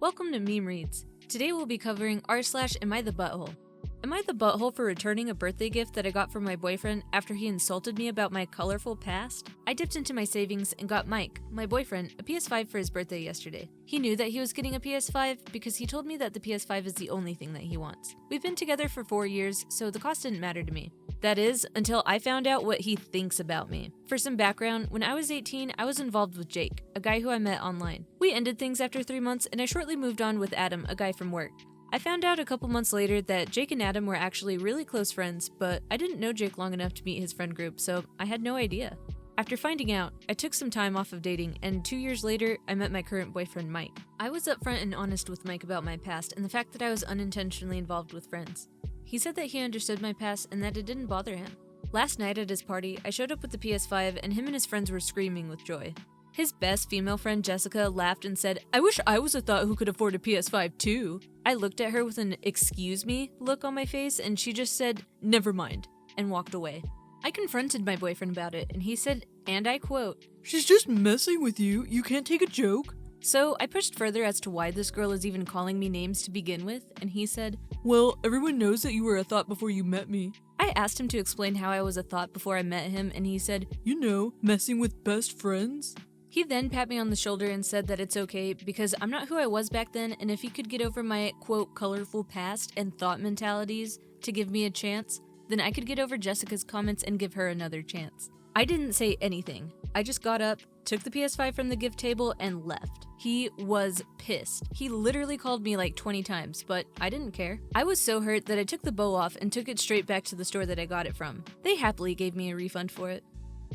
Welcome to Meme Reads. Today we'll be covering r/Am I the Butthole? Am I the butthole for returning a birthday gift that I got from my boyfriend after he insulted me about my colorful past? I dipped into my savings and got Mike, my boyfriend, a PS5 for his birthday yesterday. He knew that he was getting a PS5 because he told me that the PS5 is the only thing that he wants. We've been together for 4 years, so the cost didn't matter to me. That is, until I found out what he thinks about me. For some background, when I was 18, I was involved with Jake, a guy who I met online. We ended things after 3 months, and I shortly moved on with Adam, a guy from work. I found out a couple months later that Jake and Adam were actually really close friends, but I didn't know Jake long enough to meet his friend group, so I had no idea. After finding out, I took some time off of dating, and 2 years later, I met my current boyfriend, Mike. I was upfront and honest with Mike about my past and the fact that I was unintentionally involved with friends. He said that he understood my past and that it didn't bother him. Last night at his party, I showed up with the PS5 and him and his friends were screaming with joy. His best female friend Jessica laughed and said, "I wish I was a thought who could afford a PS5 too." I looked at her with an "excuse me" look on my face and she just said, "Never mind," and walked away. I confronted my boyfriend about it and he said, and I quote, "She's just messing with you, you can't take a joke." So I pushed further as to why this girl is even calling me names to begin with, and he said, "Well, everyone knows that you were a thought before you met me." I asked him to explain how I was a thought before I met him and he said, "You know, messing with best friends." He then pat me on the shoulder and said that it's okay because I'm not who I was back then, and if he could get over my quote colorful past and thought mentalities to give me a chance, then I could get over Jessica's comments and give her another chance. I didn't say anything. I just got up, took the PS5 from the gift table, and left. He was pissed. He literally called me like 20 times, but I didn't care. I was so hurt that I took the bow off and took it straight back to the store that I got it from. They happily gave me a refund for it.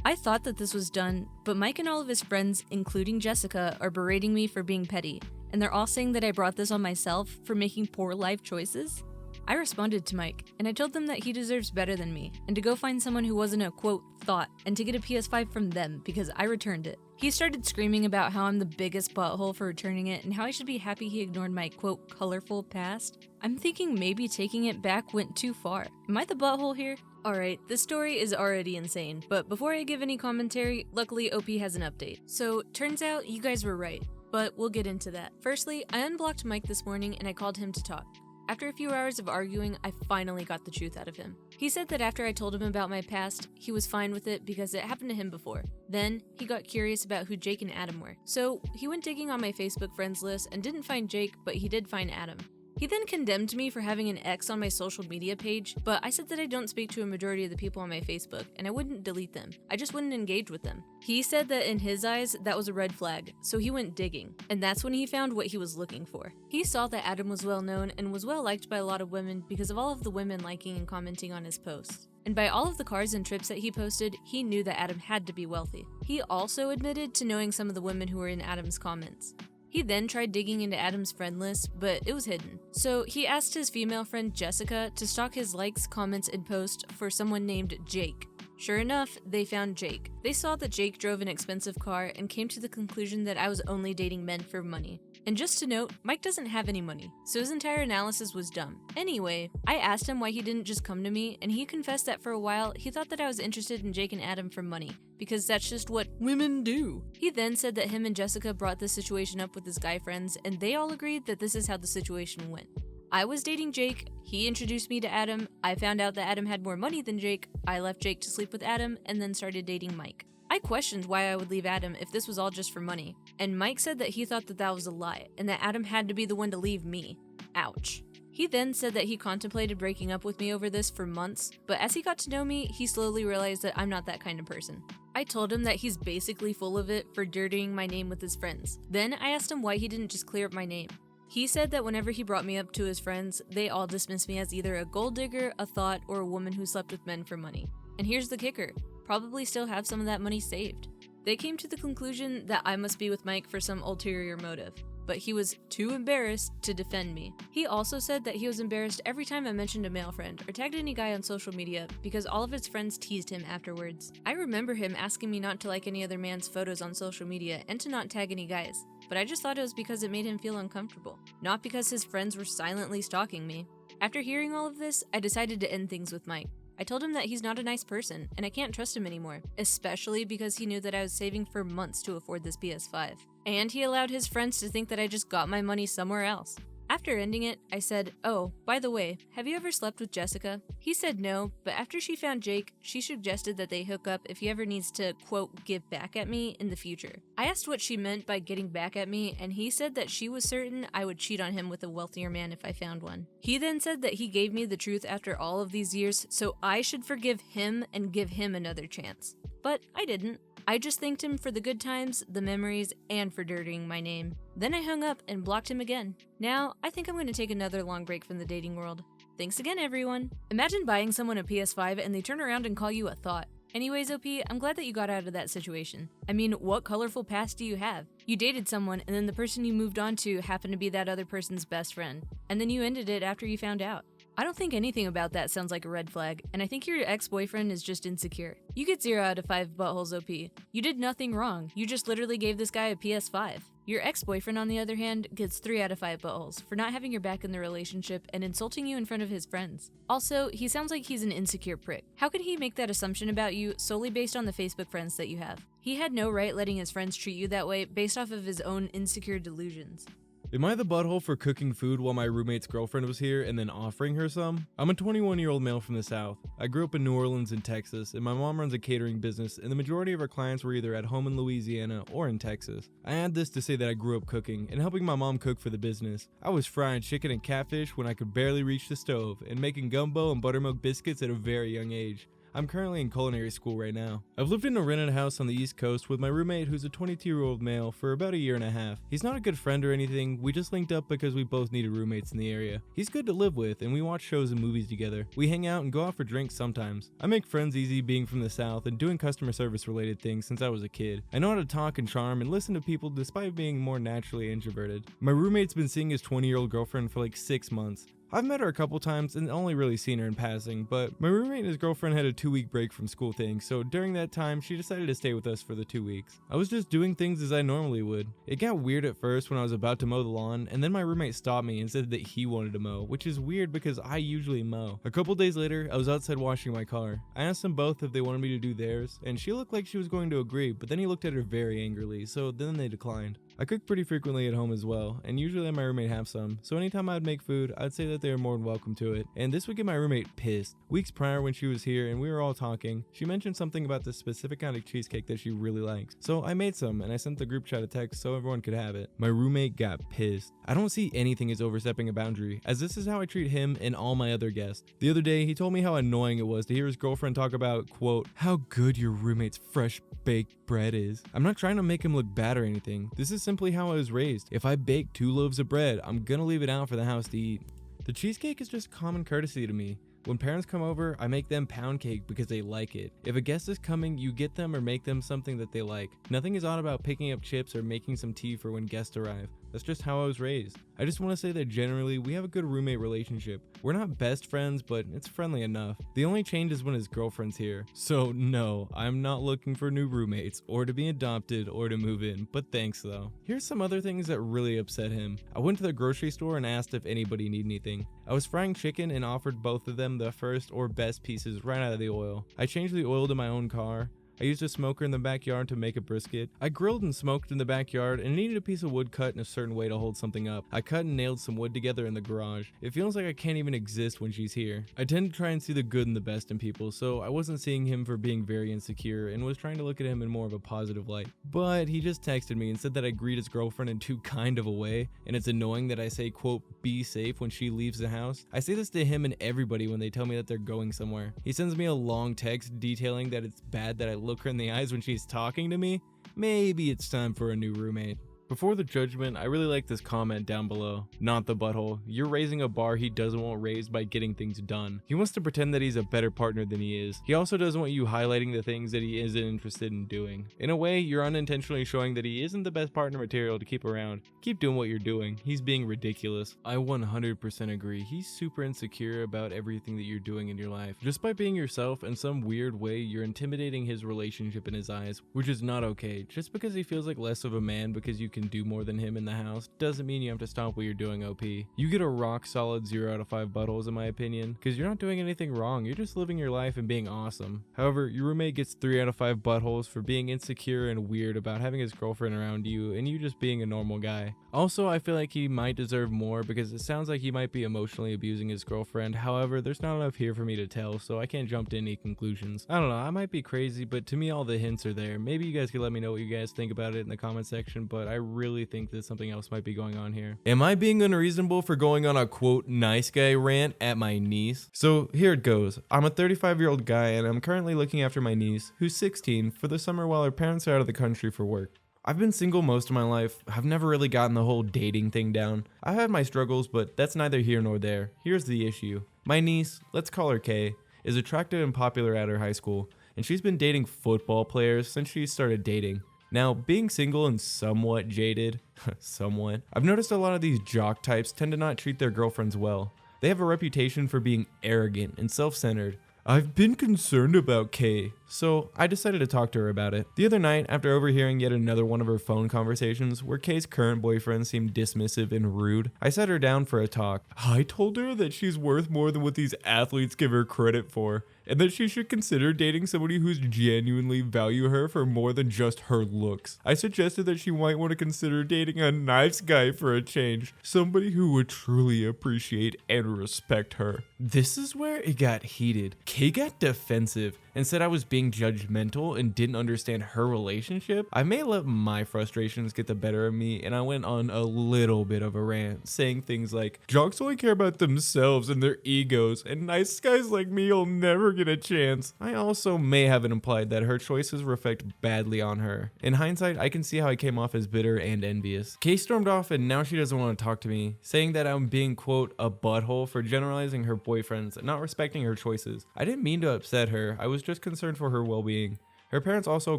I thought that this was done, but Mike and all of his friends, including Jessica, are berating me for being petty, and they're all saying that I brought this on myself for making poor life choices. I responded to Mike, and I told them that he deserves better than me, and to go find someone who wasn't a quote thought, and to get a PS5 from them because I returned it. He started screaming about how I'm the biggest butthole for returning it and how I should be happy he ignored my quote colorful past. I'm thinking maybe taking it back went too far. Am I the butthole here? Alright, this story is already insane, but before I give any commentary, luckily OP has an update. So, turns out you guys were right, but we'll get into that. Firstly, I unblocked Mike this morning and I called him to talk. After a few hours of arguing, I finally got the truth out of him. He said that after I told him about my past, he was fine with it because it happened to him before. Then, he got curious about who Jake and Adam were. So, he went digging on my Facebook friends list and didn't find Jake, but he did find Adam. He then condemned me for having an X on my social media page, but I said that I don't speak to a majority of the people on my Facebook, and I wouldn't delete them. I just wouldn't engage with them. He said that in his eyes, that was a red flag, so he went digging, and that's when he found what he was looking for. He saw that Adam was well known and was well liked by a lot of women because of all of the women liking and commenting on his posts. And by all of the cars and trips that he posted, he knew that Adam had to be wealthy. He also admitted to knowing some of the women who were in Adam's comments. He then tried digging into Adam's friend list, but it was hidden. So he asked his female friend Jessica to stalk his likes, comments, and posts for someone named Jake. Sure enough, they found Jake. They saw that Jake drove an expensive car and came to the conclusion that I was only dating men for money. And just to note, Mike doesn't have any money, so his entire analysis was dumb. Anyway, I asked him why he didn't just come to me, and he confessed that for a while, he thought that I was interested in Jake and Adam for money, because that's just what women do. He then said that him and Jessica brought this situation up with his guy friends, and they all agreed that this is how the situation went. I was dating Jake, he introduced me to Adam, I found out that Adam had more money than Jake, I left Jake to sleep with Adam, and then started dating Mike. I questioned why I would leave Adam if this was all just for money, and Mike said that he thought that that was a lie, and that Adam had to be the one to leave me. Ouch. He then said that he contemplated breaking up with me over this for months, but as he got to know me, he slowly realized that I'm not that kind of person. I told him that he's basically full of it for dirtying my name with his friends. Then I asked him why he didn't just clear up my name. He said that whenever he brought me up to his friends, they all dismissed me as either a gold digger, a thought, or a woman who slept with men for money. And here's the kicker. Probably still have some of that money saved. They came to the conclusion that I must be with Mike for some ulterior motive, but he was too embarrassed to defend me. He also said that he was embarrassed every time I mentioned a male friend or tagged any guy on social media because all of his friends teased him afterwards. I remember him asking me not to like any other man's photos on social media and to not tag any guys, but I just thought it was because it made him feel uncomfortable, not because his friends were silently stalking me. After hearing all of this, I decided to end things with Mike. I told him that he's not a nice person, and I can't trust him anymore, especially because he knew that I was saving for months to afford this PS5. And he allowed his friends to think that I just got my money somewhere else. After ending it, I said, "Oh, by the way, have you ever slept with Jessica?" He said no, but after she found Jake, she suggested that they hook up if he ever needs to, quote, give back at me in the future. I asked what she meant by getting back at me, and he said that she was certain I would cheat on him with a wealthier man if I found one. He then said that he gave me the truth after all of these years, so I should forgive him and give him another chance. But I didn't. I just thanked him for the good times, the memories, and for dirtying my name. Then I hung up and blocked him again. Now, I think I'm going to take another long break from the dating world. Thanks again, everyone. Imagine buying someone a PS5 and they turn around and call you a thought. Anyways, OP, I'm glad that you got out of that situation. I mean, what colorful past do you have? You dated someone, and then the person you moved on to happened to be that other person's best friend. And then you ended it after you found out. I don't think anything about that sounds like a red flag, and I think your ex-boyfriend is just insecure. You get 0 out of 5 buttholes, OP. You did nothing wrong. You just literally gave this guy a PS5. Your ex-boyfriend, on the other hand, gets 3 out of 5 buttholes for not having your back in the relationship and insulting you in front of his friends. Also, he sounds like he's an insecure prick. How could he make that assumption about you solely based on the Facebook friends that you have? He had no right letting his friends treat you that way based off of his own insecure delusions. Am I the butthole for cooking food while my roommate's girlfriend was here and then offering her some? I'm a 21-year-old male from the South. I grew up in New Orleans in Texas, and my mom runs a catering business, and the majority of our clients were either at home in Louisiana or in Texas. I add this to say that I grew up cooking and helping my mom cook for the business. I was frying chicken and catfish when I could barely reach the stove, and making gumbo and buttermilk biscuits at a very young age. I'm currently in culinary school right now. I've lived in a rented house on the East Coast with my roommate, who's a 22-year-old male, for about a year and a half. He's not a good friend or anything, we just linked up because we both needed roommates in the area. He's good to live with, and we watch shows and movies together. We hang out and go out for drinks sometimes. I make friends easy being from the South and doing customer service related things since I was a kid. I know how to talk and charm and listen to people despite being more naturally introverted. My roommate's been seeing his 20-year-old girlfriend for like 6 months. I've met her a couple times and only really seen her in passing, but my roommate and his girlfriend had a 2-week break from school things, so during that time, she decided to stay with us for the 2 weeks. I was just doing things as I normally would. It got weird at first when I was about to mow the lawn, and then my roommate stopped me and said that he wanted to mow, which is weird because I usually mow. A couple days later, I was outside washing my car. I asked them both if they wanted me to do theirs, and she looked like she was going to agree, but then he looked at her very angrily, so then they declined. I cook pretty frequently at home as well, and usually let my roommate have some, so anytime I'd make food, I'd say that they were more than welcome to it, and this would get my roommate pissed. Weeks prior when she was here and we were all talking, she mentioned something about this specific kind of cheesecake that she really likes. So I made some, and I sent the group chat a text so everyone could have it. My roommate got pissed. I don't see anything as overstepping a boundary, as this is how I treat him and all my other guests. The other day, he told me how annoying it was to hear his girlfriend talk about, quote, how good your roommate's fresh baked bread is. I'm not trying to make him look bad or anything. This is simply how I was raised. If I bake 2 loaves of bread, I'm gonna leave it out for the house to eat. The cheesecake is just common courtesy to me. When parents come over, I make them pound cake because they like it. If a guest is coming, you get them or make them something that they like. Nothing is odd about picking up chips or making some tea for when guests arrive. That's just how I was raised. I just want to say that generally, we have a good roommate relationship. We're not best friends, but it's friendly enough. The only change is when his girlfriend's here. So no, I'm not looking for new roommates, or to be adopted, or to move in, but thanks though. Here's some other things that really upset him. I went to the grocery store and asked if anybody needed anything. I was frying chicken and offered both of them the first or best pieces right out of the oil. I changed the oil to my own car. I used a smoker in the backyard to make a brisket. I grilled and smoked in the backyard and needed a piece of wood cut in a certain way to hold something up. I cut and nailed some wood together in the garage. It feels like I can't even exist when she's here. I tend to try and see the good and the best in people, so I wasn't seeing him for being very insecure and was trying to look at him in more of a positive light. But he just texted me and said that I greet his girlfriend in too kind of a way, and it's annoying that I say, quote, be safe when she leaves the house. I say this to him and everybody when they tell me that they're going somewhere. He sends me a long text detailing that it's bad that I look her in the eyes when she's talking to me. Maybe it's time for a new roommate. Before the judgment, I really like this comment down below. Not the butthole. You're raising a bar he doesn't want raised by getting things done. He wants to pretend that he's a better partner than he is. He also doesn't want you highlighting the things that he isn't interested in doing. In a way, you're unintentionally showing that he isn't the best partner material to keep around. Keep doing what you're doing. He's being ridiculous. I 100% agree. He's super insecure about everything that you're doing in your life. Just by being yourself, in some weird way, you're intimidating his relationship in his eyes, which is not okay. Just because he feels like less of a man because you can do more than him in the house doesn't mean you have to stop what you're doing, OP. You get a rock solid 0 out of 5 buttholes in my opinion, because you're not doing anything wrong, you're just living your life and being awesome. However, your roommate gets 3 out of 5 buttholes for being insecure and weird about having his girlfriend around you and you just being a normal guy. Also, I feel like he might deserve more because it sounds like he might be emotionally abusing his girlfriend. However, there's not enough here for me to tell, so I can't jump to any conclusions. I don't know, I might be crazy, but to me all the hints are there. Maybe you guys could let me know what you guys think about it in the comment section, but I really think that something else might be going on here. Am I being unreasonable for going on a quote nice guy rant at my niece? So here it goes. I'm a 35-year-old guy and I'm currently looking after my niece, who's 16, for the summer while her parents are out of the country for work. I've been single most of my life. I've never really gotten the whole dating thing down. I've had my struggles, but that's neither here nor there. Here's the issue. My niece, let's call her Kay, is attractive and popular at her high school, and she's been dating football players since she started dating. Now, being single and somewhat jaded, I've noticed a lot of these jock types tend to not treat their girlfriends well. They have a reputation for being arrogant and self-centered. I've been concerned about Kay, so I decided to talk to her about it. The other night, after overhearing yet another one of her phone conversations where Kay's current boyfriend seemed dismissive and rude, I sat her down for a talk. I told her that she's worth more than what these athletes give her credit for, and that she should consider dating somebody who's genuinely value her for more than just her looks. I suggested that she might want to consider dating a nice guy for a change, somebody who would truly appreciate and respect her. This is where it got heated. Kay got defensive and said I was being judgmental and didn't understand her relationship. I may let my frustrations get the better of me, and I went on a little bit of a rant, saying things like, jocks only care about themselves and their egos, and nice guys like me will never get a chance. I also may have it implied that her choices reflect badly on her. In hindsight, I can see how I came off as bitter and envious. Kay stormed off and now she doesn't want to talk to me, saying that I'm being, quote, a butthole for generalizing her boyfriends and not respecting her choices. I didn't mean to upset her, I was just concerned for her well-being. Her parents also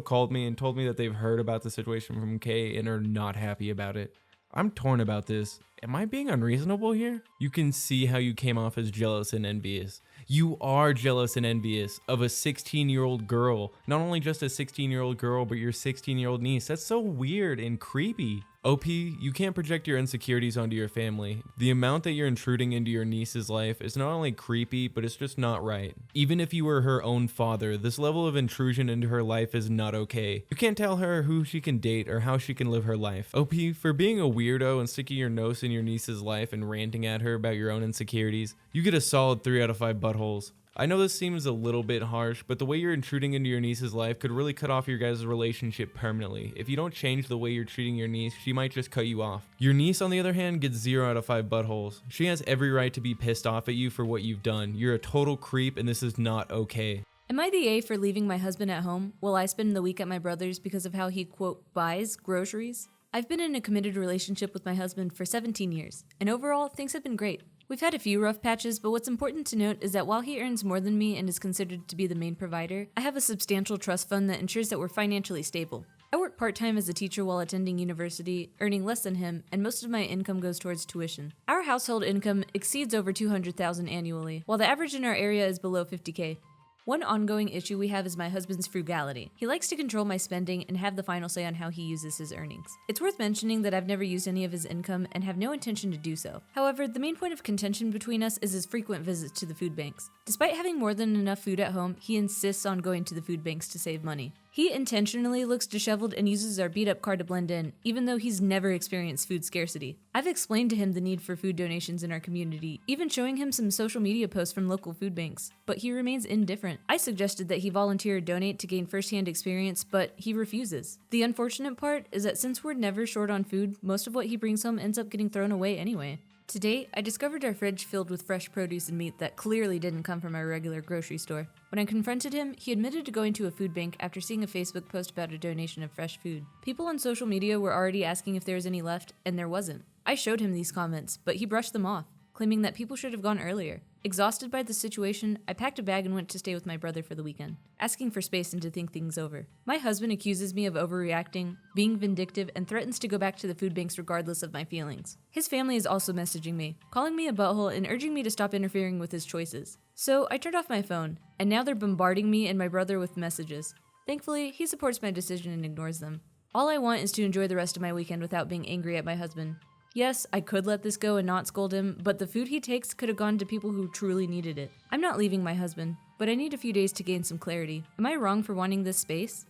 called me and told me that they've heard about the situation from Kay and are not happy about it. I'm torn about this. Am I being unreasonable here? You can see how you came off as jealous and envious. You are jealous and envious of a 16-year-old girl. Not only just a 16-year-old girl, but your 16-year-old niece. That's so weird and creepy. OP, you can't project your insecurities onto your family. The amount that you're intruding into your niece's life is not only creepy, but it's just not right. Even if you were her own father, this level of intrusion into her life is not okay. You can't tell her who she can date or how she can live her life. OP, for being a weirdo and sticking your nose in your niece's life and ranting at her about your own insecurities, you get a solid 3 out of 5 buttholes. I know this seems a little bit harsh, but the way you're intruding into your niece's life could really cut off your guys' relationship permanently. If you don't change the way you're treating your niece, she might just cut you off. Your niece, on the other hand, gets 0 out of 5 buttholes. She has every right to be pissed off at you for what you've done. You're a total creep and this is not okay. Am I the A for leaving my husband at home while I spend the week at my brother's because of how he, quote, buys groceries? I've been in a committed relationship with my husband for 17 years, and overall, things have been great. We've had a few rough patches, but what's important to note is that while he earns more than me and is considered to be the main provider, I have a substantial trust fund that ensures that we're financially stable. I work part-time as a teacher while attending university, earning less than him, and most of my income goes towards tuition. Our household income exceeds over $200,000 annually, while the average in our area is below $50K. One ongoing issue we have is my husband's frugality. He likes to control my spending and have the final say on how he uses his earnings. It's worth mentioning that I've never used any of his income and have no intention to do so. However, the main point of contention between us is his frequent visits to the food banks. Despite having more than enough food at home, he insists on going to the food banks to save money. He intentionally looks disheveled and uses our beat-up car to blend in, even though he's never experienced food scarcity. I've explained to him the need for food donations in our community, even showing him some social media posts from local food banks, but he remains indifferent. I suggested that he volunteer or donate to gain first-hand experience, but he refuses. The unfortunate part is that since we're never short on food, most of what he brings home ends up getting thrown away anyway. To date, I discovered our fridge filled with fresh produce and meat that clearly didn't come from our regular grocery store. When I confronted him, he admitted to going to a food bank after seeing a Facebook post about a donation of fresh food. People on social media were already asking if there was any left, and there wasn't. I showed him these comments, but he brushed them off, claiming that people should have gone earlier. Exhausted by the situation, I packed a bag and went to stay with my brother for the weekend, asking for space and to think things over. My husband accuses me of overreacting, being vindictive, and threatens to go back to the food banks regardless of my feelings. His family is also messaging me, calling me a butthole and urging me to stop interfering with his choices. So I turned off my phone, and now they're bombarding me and my brother with messages. Thankfully, he supports my decision and ignores them. All I want is to enjoy the rest of my weekend without being angry at my husband. Yes, I could let this go and not scold him, but the food he takes could have gone to people who truly needed it. I'm not leaving my husband, but I need a few days to gain some clarity. Am I wrong for wanting this space?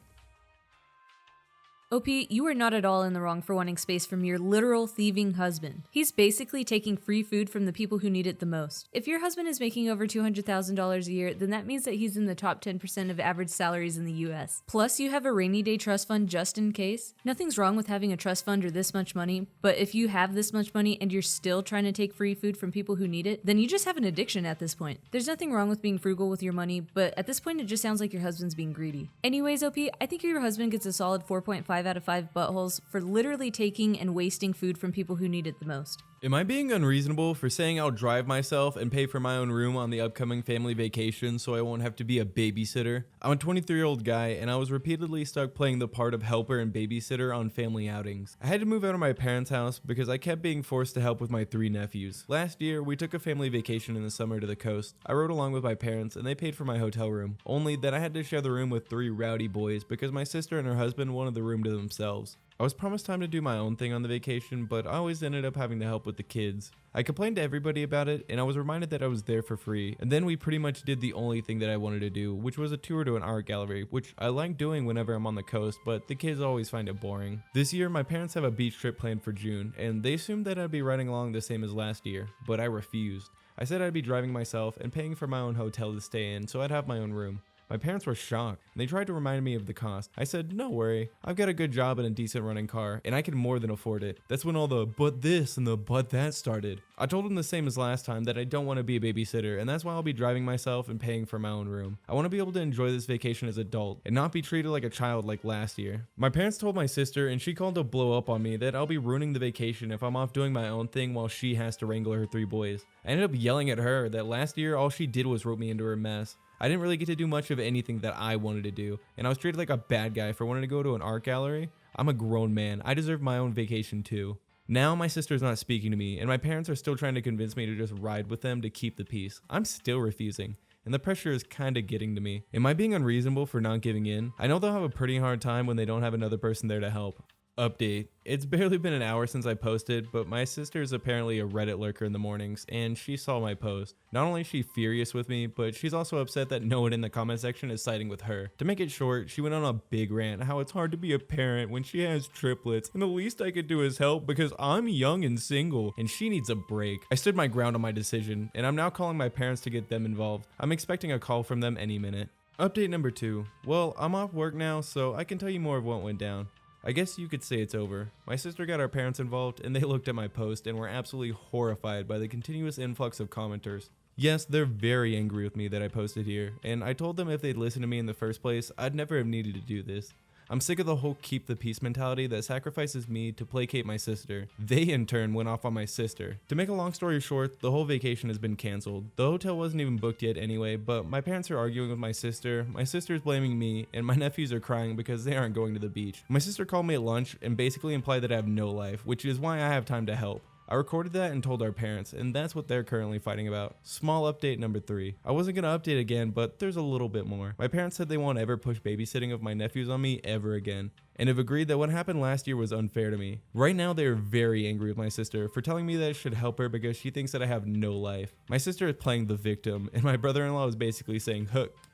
OP, you are not at all in the wrong for wanting space from your literal thieving husband. He's basically taking free food from the people who need it the most. If your husband is making over $200,000 a year, then that means that he's in the top 10% of average salaries in the US. Plus, you have a rainy day trust fund just in case. Nothing's wrong with having a trust fund or this much money, but if you have this much money and you're still trying to take free food from people who need it, then you just have an addiction at this point. There's nothing wrong with being frugal with your money, but at this point it just sounds like your husband's being greedy. Anyways, OP, I think your husband gets a solid 4.5 out of 5 buttholes for literally taking and wasting food from people who need it the most. Am I being unreasonable for saying I'll drive myself and pay for my own room on the upcoming family vacation so I won't have to be a babysitter? I'm a 23-year-old guy and I was repeatedly stuck playing the part of helper and babysitter on family outings. I had to move out of my parents' house because I kept being forced to help with my 3 nephews. Last year, we took a family vacation in the summer to the coast. I rode along with my parents and they paid for my hotel room, only that I had to share the room with 3 rowdy boys because my sister and her husband wanted the room to themselves. I was promised time to do my own thing on the vacation, but I always ended up having to help with the kids. I complained to everybody about it, and I was reminded that I was there for free. And then we pretty much did the only thing that I wanted to do, which was a tour to an art gallery, which I like doing whenever I'm on the coast, but the kids always find it boring. This year, my parents have a beach trip planned for June, and they assumed that I'd be riding along the same as last year, but I refused. I said I'd be driving myself and paying for my own hotel to stay in, so I'd have my own room. My parents were shocked, and they tried to remind me of the cost. I said, no worry, I've got a good job and a decent running car, and I can more than afford it. That's when all the but this and the but that started. I told them the same as last time, that I don't want to be a babysitter, and that's why I'll be driving myself and paying for my own room. I want to be able to enjoy this vacation as an adult, and not be treated like a child like last year. My parents told my sister, and she called to blow up on me, that I'll be ruining the vacation if I'm off doing my own thing while she has to wrangle her 3 boys. I ended up yelling at her that last year all she did was rope me into her mess. I didn't really get to do much of anything that I wanted to do, and I was treated like a bad guy for wanting to go to an art gallery. I'm a grown man. I deserve my own vacation too. Now my sister's not speaking to me, and my parents are still trying to convince me to just ride with them to keep the peace. I'm still refusing, and the pressure is kinda getting to me. Am I being unreasonable for not giving in? I know they'll have a pretty hard time when they don't have another person there to help. Update. It's barely been an hour since I posted, but my sister is apparently a Reddit lurker in the mornings, and she saw my post. Not only is she furious with me, but she's also upset that no one in the comment section is siding with her. To make it short, she went on a big rant how it's hard to be a parent when she has triplets, and the least I could do is help because I'm young and single, and she needs a break. I stood my ground on my decision, and I'm now calling my parents to get them involved. I'm expecting a call from them any minute. Update number 2. Well, I'm off work now, so I can tell you more of what went down. I guess you could say it's over. My sister got our parents involved, and they looked at my post and were absolutely horrified by the continuous influx of commenters. Yes, they're very angry with me that I posted here, and I told them if they'd listened to me in the first place, I'd never have needed to do this. I'm sick of the whole keep the peace mentality that sacrifices me to placate my sister. They in turn went off on my sister. To make a long story short, the whole vacation has been canceled. The hotel wasn't even booked yet anyway, but my parents are arguing with my sister's blaming me, and my nephews are crying because they aren't going to the beach. My sister called me at lunch and basically implied that I have no life, which is why I have time to help. I recorded that and told our parents, and that's what they're currently fighting about. Small update number 3. I wasn't going to update again, but there's a little bit more. My parents said they won't ever push babysitting of my nephews on me ever again, and have agreed that what happened last year was unfair to me. Right now, they are very angry with my sister for telling me that I should help her because she thinks that I have no life. My sister is playing the victim, and my brother-in-law is basically saying,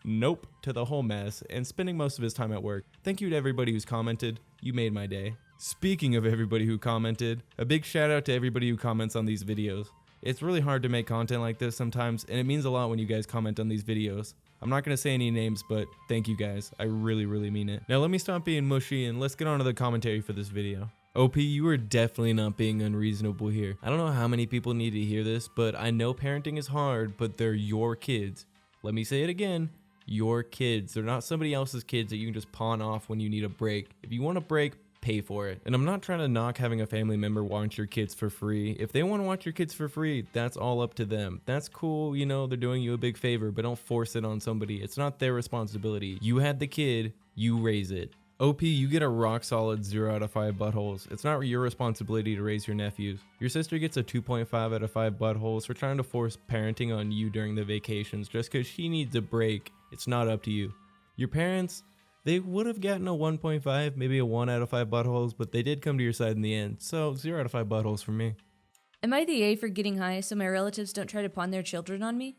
nope, to the whole mess, and spending most of his time at work. Thank you to everybody who's commented. You made my day. Speaking of everybody who commented, a big shout out to everybody who comments on these videos. It's really hard to make content like this sometimes, and it means a lot when you guys comment on these videos. I'm not going to say any names, but thank you guys. I really mean it. Now let me stop being mushy and let's get on to the commentary for this video. OP, you are definitely not being unreasonable here. I don't know how many people need to hear this, but I know parenting is hard, but they're your kids. Let me say it again. Your kids. They're not somebody else's kids that you can just pawn off when you need a break. If you want a break, pay for it. And I'm not trying to knock having a family member watch your kids for free. If they want to watch your kids for free, that's all up to them. That's cool, you know, they're doing you a big favor, but don't force it on somebody. It's not their responsibility. You had the kid, you raise it. OP, you get a rock solid 0 out of 5 buttholes. It's not your responsibility to raise your nephews. Your sister gets a 2.5 out of 5 buttholes for trying to force parenting on you during the vacations just because she needs a break. It's not up to you. Your parents, They would have gotten a 1.5, maybe a 1 out of 5 buttholes, but they did come to your side in the end, so 0 out of 5 buttholes from me. Am I the A for getting high so my relatives don't try to pawn their children on me?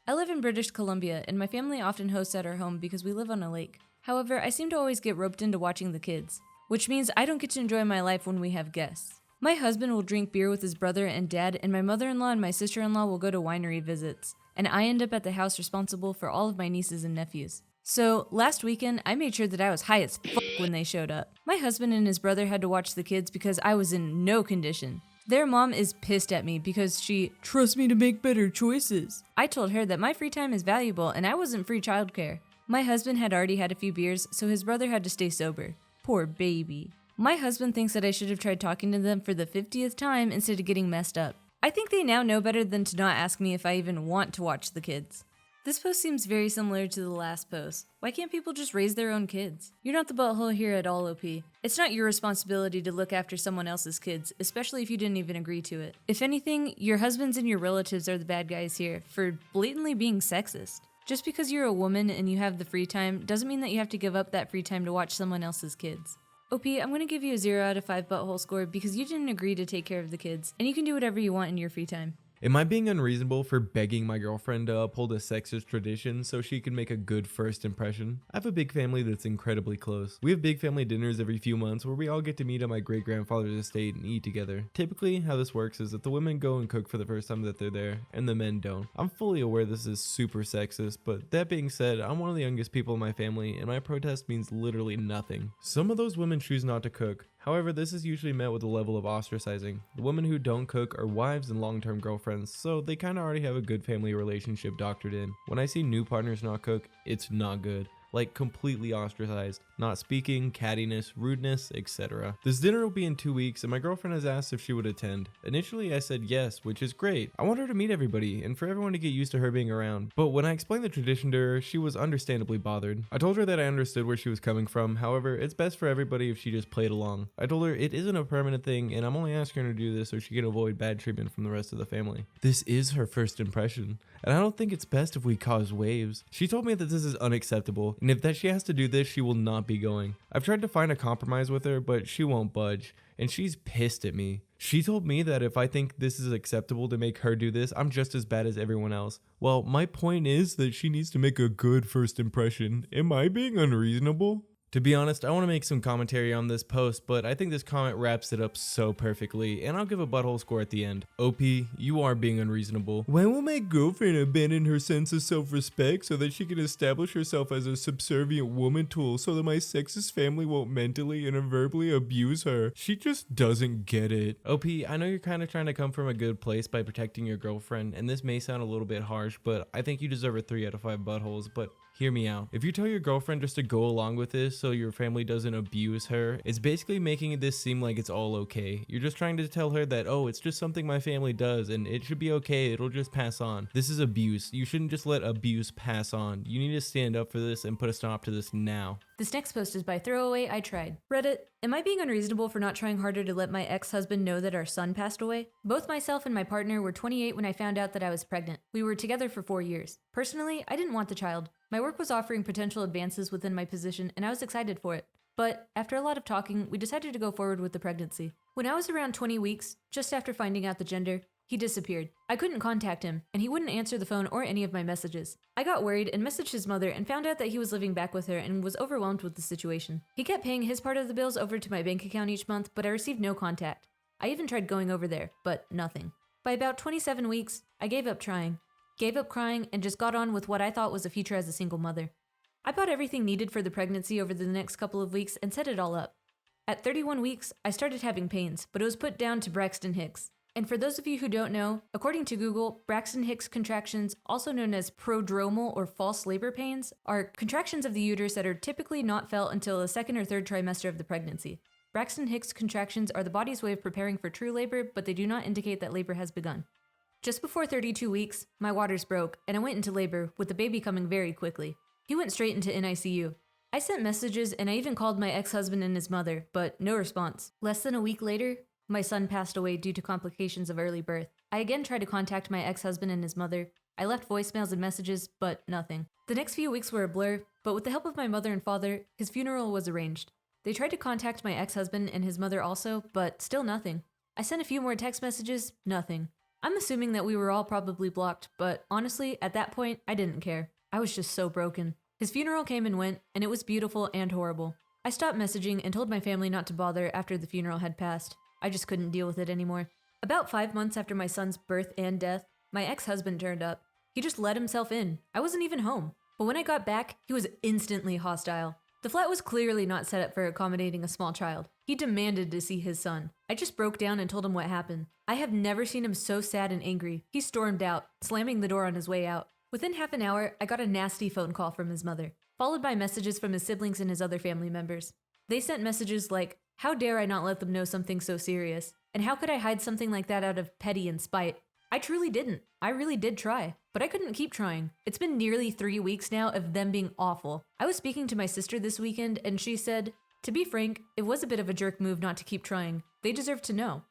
I live in British Columbia, and my family often hosts at our home because we live on a lake. However, I seem to always get roped into watching the kids, which means I don't get to enjoy my life when we have guests. My husband will drink beer with his brother and dad, and my mother-in-law and my sister-in-law will go to winery visits, and I end up at the house responsible for all of my nieces and nephews. So, last weekend, I made sure that I was high as fuck when they showed up. My husband and his brother had to watch the kids because I was in no condition. Their mom is pissed at me because she Trust me to make better choices. I told her that my free time is valuable and I wasn't free childcare. My husband had already had a few beers, so his brother had to stay sober. Poor baby. My husband thinks that I should have tried talking to them for the 50th time instead of getting messed up. I think they now know better than to not ask me if I even want to watch the kids. This post seems very similar to the last post. Why can't people just raise their own kids? You're not the butthole here at all, OP. It's not your responsibility to look after someone else's kids, especially if you didn't even agree to it. If anything, your husbands and your relatives are the bad guys here for blatantly being sexist. Just because you're a woman and you have the free time doesn't mean that you have to give up that free time to watch someone else's kids. OP, I'm gonna give you a 0 out of 5 butthole score because you didn't agree to take care of the kids, and you can do whatever you want in your free time. Am I being unreasonable for begging my girlfriend to uphold a sexist tradition so she can make a good first impression? I have a big family that's incredibly close. We have big family dinners every few months where we all get to meet at my great-grandfather's estate and eat together. Typically, how this works is that the women go and cook for the first time that they're there, and the men don't. I'm fully aware this is super sexist, but that being said, I'm one of the youngest people in my family, and my protest means literally nothing. Some of those women choose not to cook. However, this is usually met with a level of ostracizing. The women who don't cook are wives and long-term girlfriends, so they kinda already have a good family relationship doctored in. When I see new partners not cook, it's not good. Like completely ostracized, not speaking, cattiness, rudeness, etc. This dinner will be in 2 weeks and my girlfriend has asked if she would attend. Initially I said yes, which is great. I want her to meet everybody and for everyone to get used to her being around. But when I explained the tradition to her, she was understandably bothered. I told her that I understood where she was coming from, however, it's best for everybody if she just played along. I told her it isn't a permanent thing and I'm only asking her to do this so she can avoid bad treatment from the rest of the family. This is her first impression, and I don't think it's best if we cause waves. She told me that this is unacceptable, and if that she has to do this, she will not be going. I've tried to find a compromise with her, but she won't budge, and she's pissed at me. She told me that if I think this is acceptable to make her do this, I'm just as bad as everyone else. Well, my point is that she needs to make a good first impression. Am I being unreasonable? To be honest, I want to make some commentary on this post, but I think this comment wraps it up so perfectly, and I'll give a butthole score at the end. OP, you are being unreasonable. Why will my girlfriend abandon her sense of self-respect so that she can establish herself as a subservient woman tool so that my sexist family won't mentally and verbally abuse her? She just doesn't get it. OP, I know you're kind of trying to come from a good place by protecting your girlfriend, and this may sound a little bit harsh, but I think you deserve a 3 out of 5 buttholes, but hear me out. If you tell your girlfriend just to go along with this so your family doesn't abuse her, it's basically making this seem like it's all okay. You're just trying to tell her that, oh, it's just something my family does and it should be okay, it'll just pass on. This is abuse. You shouldn't just let abuse pass on. You need to stand up for this and put a stop to this now. This next post is by Throwaway I Tried. Reddit, am I being unreasonable for not trying harder to let my ex-husband know that our son passed away? Both myself and my partner were 28 when I found out that I was pregnant. We were together for 4 years. Personally, I didn't want the child. My work was offering potential advances within my position and I was excited for it. But after a lot of talking, we decided to go forward with the pregnancy. When I was around 20 weeks, just after finding out the gender, he disappeared. I couldn't contact him, and he wouldn't answer the phone or any of my messages. I got worried and messaged his mother and found out that he was living back with her and was overwhelmed with the situation. He kept paying his part of the bills over to my bank account each month, but I received no contact. I even tried going over there, but nothing. By about 27 weeks, I gave up trying. Gave up crying and just got on with what I thought was a future as a single mother. I bought everything needed for the pregnancy over the next couple of weeks and set it all up. At 31 weeks, I started having pains, but it was put down to Braxton Hicks. And for those of you who don't know, according to Google, Braxton Hicks contractions, also known as prodromal or false labor pains, are contractions of the uterus that are typically not felt until the second or third trimester of the pregnancy. Braxton Hicks contractions are the body's way of preparing for true labor, but they do not indicate that labor has begun. Just before 32 weeks, my waters broke, and I went into labor, with the baby coming very quickly. He went straight into NICU. I sent messages and I even called my ex-husband and his mother, but no response. Less than a week later, my son passed away due to complications of early birth. I again tried to contact my ex-husband and his mother. I left voicemails and messages, but nothing. The next few weeks were a blur, But with the help of my mother and father, his funeral was arranged. They tried to contact my ex-husband and his mother also, but still nothing. I sent a few more text messages, nothing. I'm assuming that we were all probably blocked, but honestly, at that point, I didn't care. I was just so broken. His funeral came and went, and it was beautiful and horrible. I stopped messaging and told my family not to bother after the funeral had passed. I just couldn't deal with it anymore. About 5 months after my son's birth and death, my ex-husband turned up. He just let himself in. I wasn't even home. But when I got back, he was instantly hostile. The flat was clearly not set up for accommodating a small child. He demanded to see his son. I just broke down and told him what happened. I have never seen him so sad and angry. He stormed out, slamming the door on his way out. Within half an hour, I got a nasty phone call from his mother, followed by messages from his siblings and his other family members. They sent messages like, "How dare I not let them know something so serious? And how could I hide something like that out of petty and spite?" I truly didn't. I really did try, but I couldn't keep trying. It's been nearly 3 weeks now of them being awful. I was speaking to my sister this weekend, and she said, "To be frank, it was a bit of a jerk move not to keep trying. They deserve to know."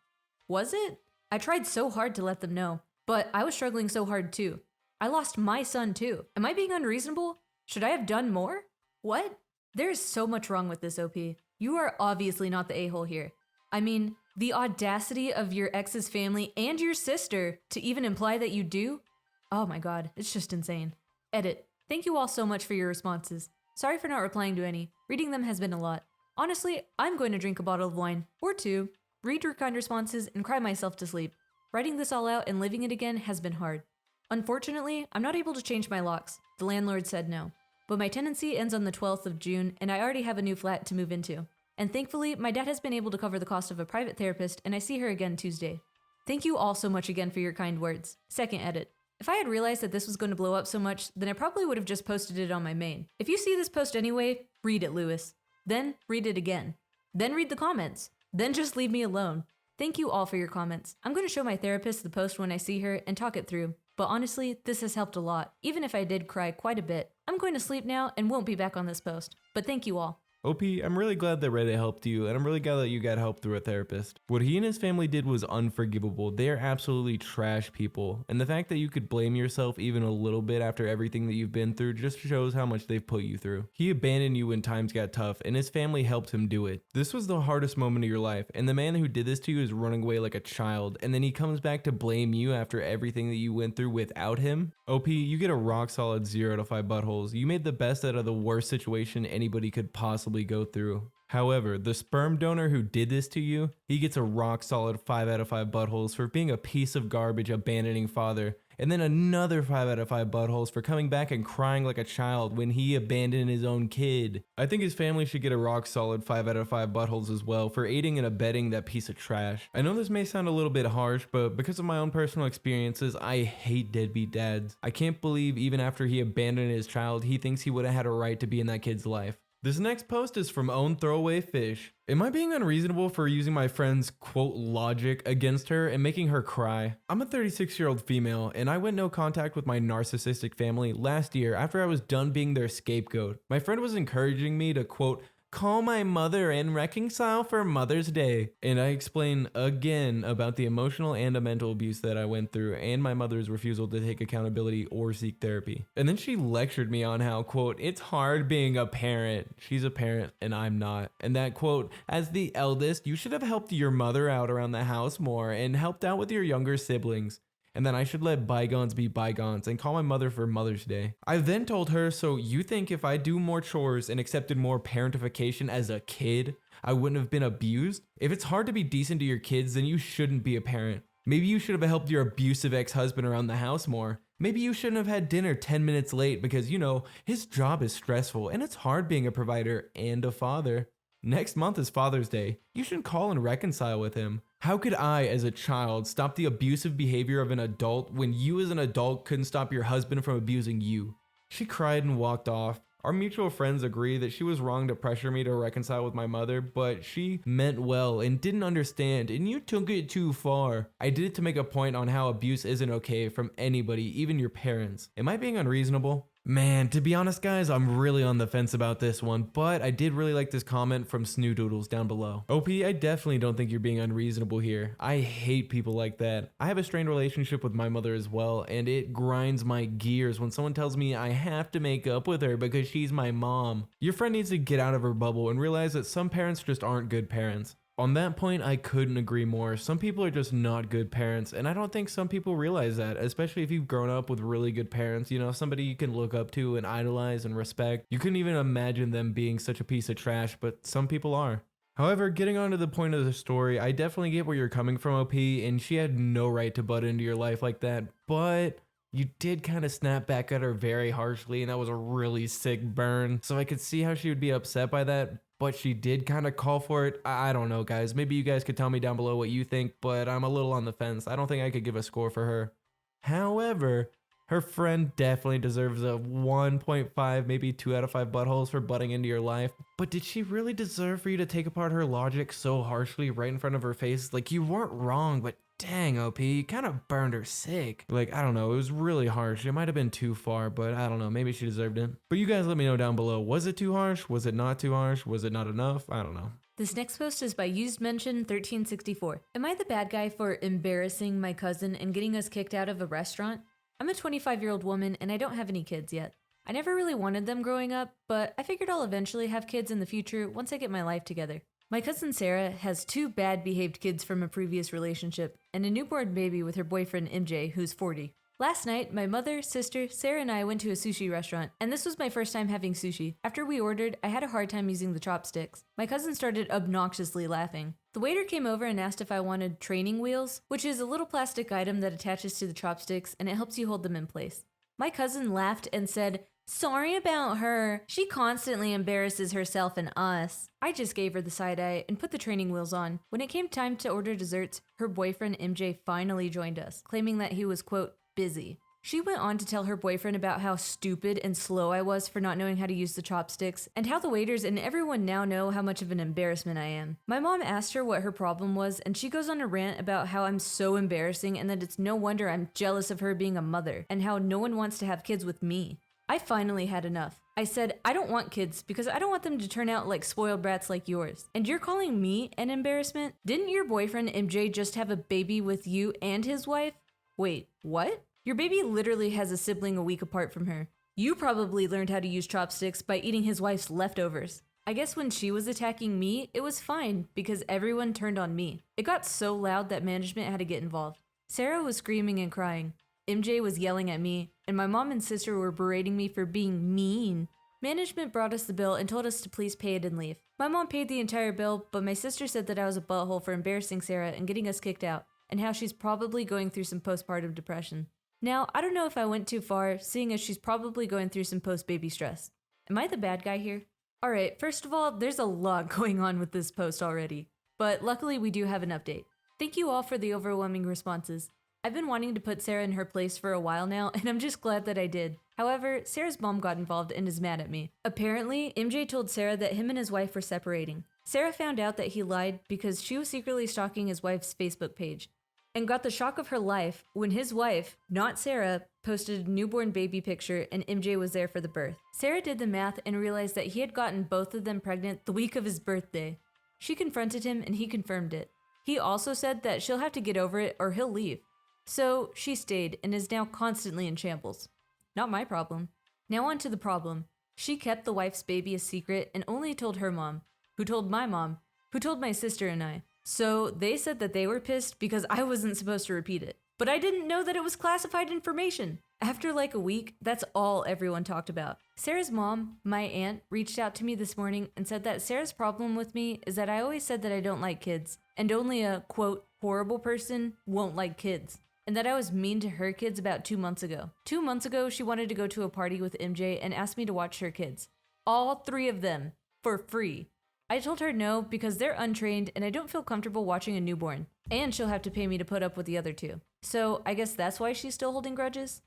Was it? I tried so hard to let them know, but I was struggling so hard too. I lost my son too. Am I being unreasonable? Should I have done more? What? There is so much wrong with this, OP. You are obviously not the a-hole here. I mean, the audacity of your ex's family and your sister to even imply that you do? Oh my god, it's just insane. Edit. Thank you all so much for your responses. Sorry for not replying to any. Reading them has been a lot. Honestly, I'm going to drink a bottle of wine, or two, read your kind responses, and cry myself to sleep. Writing this all out and living it again has been hard. Unfortunately, I'm not able to change my locks. The landlord said no. But my tenancy ends on the 12th of June, and I already have a new flat to move into. And thankfully, my dad has been able to cover the cost of a private therapist, and I see her again Tuesday. Thank you all so much again for your kind words. Second edit. If I had realized that this was going to blow up so much, then I probably would have just posted it on my main. If you see this post anyway, read it, Lewis. Then read it again. Then read the comments. Then just leave me alone. Thank you all for your comments. I'm going to show my therapist the post when I see her and talk it through. But honestly, this has helped a lot, even if I did cry quite a bit. I'm going to sleep now and won't be back on this post. But thank you all. OP, I'm really glad that Reddit helped you, and I'm really glad that you got help through a therapist. What he and his family did was unforgivable. They're absolutely trash people, and the fact that you could blame yourself even a little bit after everything that you've been through just shows how much they've put you through. He abandoned you when times got tough, and his family helped him do it. This was the hardest moment of your life, and the man who did this to you is running away like a child, and then he comes back to blame you after everything that you went through without him? OP, you get a rock solid 0 out of 5 buttholes. You made the best out of the worst situation anybody could possibly go through. However, the sperm donor who did this to you, he gets a rock solid 5 out of 5 buttholes for being a piece of garbage abandoning father, and then another 5 out of 5 buttholes for coming back and crying like a child when he abandoned his own kid. I think his family should get a rock solid 5 out of 5 buttholes as well for aiding and abetting that piece of trash. I know this may sound a little bit harsh, but because of my own personal experiences, I hate deadbeat dads. I can't believe even after he abandoned his child, he thinks he would have had a right to be in that kid's life. This next post is from Own Throwaway Fish. Am I being unreasonable for using my friend's quote logic against her and making her cry? I'm a 36-year-old female, and I went no contact with my narcissistic family last year after I was done being their scapegoat. My friend was encouraging me to quote, call my mother and reconcile for Mother's Day. And I explain again about the emotional and mental abuse that I went through and my mother's refusal to take accountability or seek therapy. And then she lectured me on how, quote, it's hard being a parent. She's a parent and I'm not. And that, quote, as the eldest, you should have helped your mother out around the house more and helped out with your younger siblings. And then I should let bygones be bygones and call my mother for Mother's Day. I then told her, so you think if I do more chores and accepted more parentification as a kid, I wouldn't have been abused? If it's hard to be decent to your kids, then you shouldn't be a parent. Maybe you should have helped your abusive ex-husband around the house more. Maybe you shouldn't have had dinner 10 minutes late because, you know, his job is stressful and it's hard being a provider and a father. Next month is Father's Day. You should call and reconcile with him. How could I, as a child, stop the abusive behavior of an adult when you as an adult couldn't stop your husband from abusing you? She cried and walked off. Our mutual friends agree that she was wrong to pressure me to reconcile with my mother, but she meant well and didn't understand, and you took it too far. I did it to make a point on how abuse isn't okay from anybody, even your parents. Am I being unreasonable? Man, to be honest, guys, I'm really on the fence about this one, but I did really like this comment from Snoodoodles down below. OP, I definitely don't think you're being unreasonable here. I hate people like that. I have a strained relationship with my mother as well, and it grinds my gears when someone tells me I have to make up with her because she's my mom. Your friend needs to get out of her bubble and realize that some parents just aren't good parents. On that point, I couldn't agree more. Some people are just not good parents, and I don't think some people realize that, especially if you've grown up with really good parents, you know, somebody you can look up to and idolize and respect. You couldn't even imagine them being such a piece of trash, but some people are. However, getting on to the point of the story, I definitely get where you're coming from, OP, and she had no right to butt into your life like that, but you did kind of snap back at her very harshly, and that was a really sick burn, so I could see how she would be upset by that. But she did kind of call for it. I don't know, guys. Maybe you guys could tell me down below what you think, but I'm a little on the fence. I don't think I could give a score for her. However, her friend definitely deserves a 1.5, maybe 2 out of 5 buttholes for butting into your life. But did she really deserve for you to take apart her logic so harshly right in front of her face? Like, you weren't wrong, but dang, OP, you kind of burned her sick. Like, I don't know, it was really harsh. It might have been too far, but I don't know, maybe she deserved it. But you guys let me know down below, was it too harsh? Was it not too harsh? Was it not enough? I don't know. This next post is by Used Mention 1364. Am I the bad guy for embarrassing my cousin and getting us kicked out of a restaurant? I'm a 25-year-old woman and I don't have any kids yet. I never really wanted them growing up, but I figured I'll eventually have kids in the future once I get my life together. My cousin Sarah has 2 bad-behaved kids from a previous relationship and a newborn baby with her boyfriend MJ, who's 40. Last night, my mother, sister, Sarah, and I went to a sushi restaurant, and this was my first time having sushi. After we ordered, I had a hard time using the chopsticks. My cousin started obnoxiously laughing. The waiter came over and asked if I wanted training wheels, which is a little plastic item that attaches to the chopsticks and it helps you hold them in place. My cousin laughed and said, "Sorry about her. She constantly embarrasses herself and us." I just gave her the side eye and put the training wheels on. When it came time to order desserts, her boyfriend MJ finally joined us, claiming that he was, quote, busy. She went on to tell her boyfriend about how stupid and slow I was for not knowing how to use the chopsticks, and how the waiters and everyone now know how much of an embarrassment I am. My mom asked her what her problem was, and she goes on a rant about how I'm so embarrassing and that it's no wonder I'm jealous of her being a mother, and how no one wants to have kids with me. I finally had enough. I said, I don't want kids because I don't want them to turn out like spoiled brats like yours. And you're calling me an embarrassment? Didn't your boyfriend MJ just have a baby with you and his wife? Wait, what? Your baby literally has a sibling a week apart from her. You probably learned how to use chopsticks by eating his wife's leftovers. I guess when she was attacking me, it was fine because everyone turned on me. It got so loud that management had to get involved. Sarah was screaming and crying. MJ was yelling at me, and my mom and sister were berating me for being mean. Management brought us the bill and told us to please pay it and leave. My mom paid the entire bill, but my sister said that I was a butthole for embarrassing Sarah and getting us kicked out, and how she's probably going through some postpartum depression. Now, I don't know if I went too far, seeing as she's probably going through some post-baby stress. Am I the bad guy here? Alright, first of all, there's a lot going on with this post already, but luckily we do have an update. Thank you all for the overwhelming responses. I've been wanting to put Sarah in her place for a while now, and I'm just glad that I did. However, Sarah's mom got involved and is mad at me. Apparently, MJ told Sarah that him and his wife were separating. Sarah found out that he lied because she was secretly stalking his wife's Facebook page, and got the shock of her life when his wife, not Sarah, posted a newborn baby picture and MJ was there for the birth. Sarah did the math and realized that he had gotten both of them pregnant the week of his birthday. She confronted him and he confirmed it. He also said that she'll have to get over it or he'll leave. So she stayed and is now constantly in shambles. Not my problem. Now on to the problem. She kept the wife's baby a secret and only told her mom, who told my mom, who told my sister and I. So they said that they were pissed because I wasn't supposed to repeat it. But I didn't know that it was classified information. After like a week, that's all everyone talked about. Sarah's mom, my aunt, reached out to me this morning and said that Sarah's problem with me is that I always said that I don't like kids, and only a, quote, horrible person won't like kids, and that I was mean to her kids about 2 months ago. 2 months ago, she wanted to go to a party with MJ and asked me to watch her kids. All 3 of them, for free. I told her no because they're untrained and I don't feel comfortable watching a newborn, and she'll have to pay me to put up with the other 2. So I guess that's why she's still holding grudges?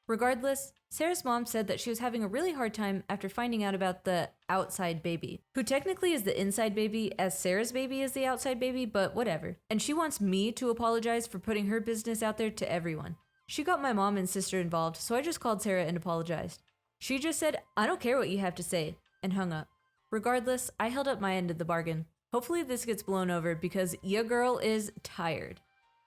Regardless, Sarah's mom said that she was having a really hard time after finding out about the outside baby, who technically is the inside baby as Sarah's baby is the outside baby, but whatever. And she wants me to apologize for putting her business out there to everyone. She got my mom and sister involved, so I just called Sarah and apologized. She just said, "I don't care what you have to say," and hung up. Regardless, I held up my end of the bargain. Hopefully this gets blown over because ya girl is tired.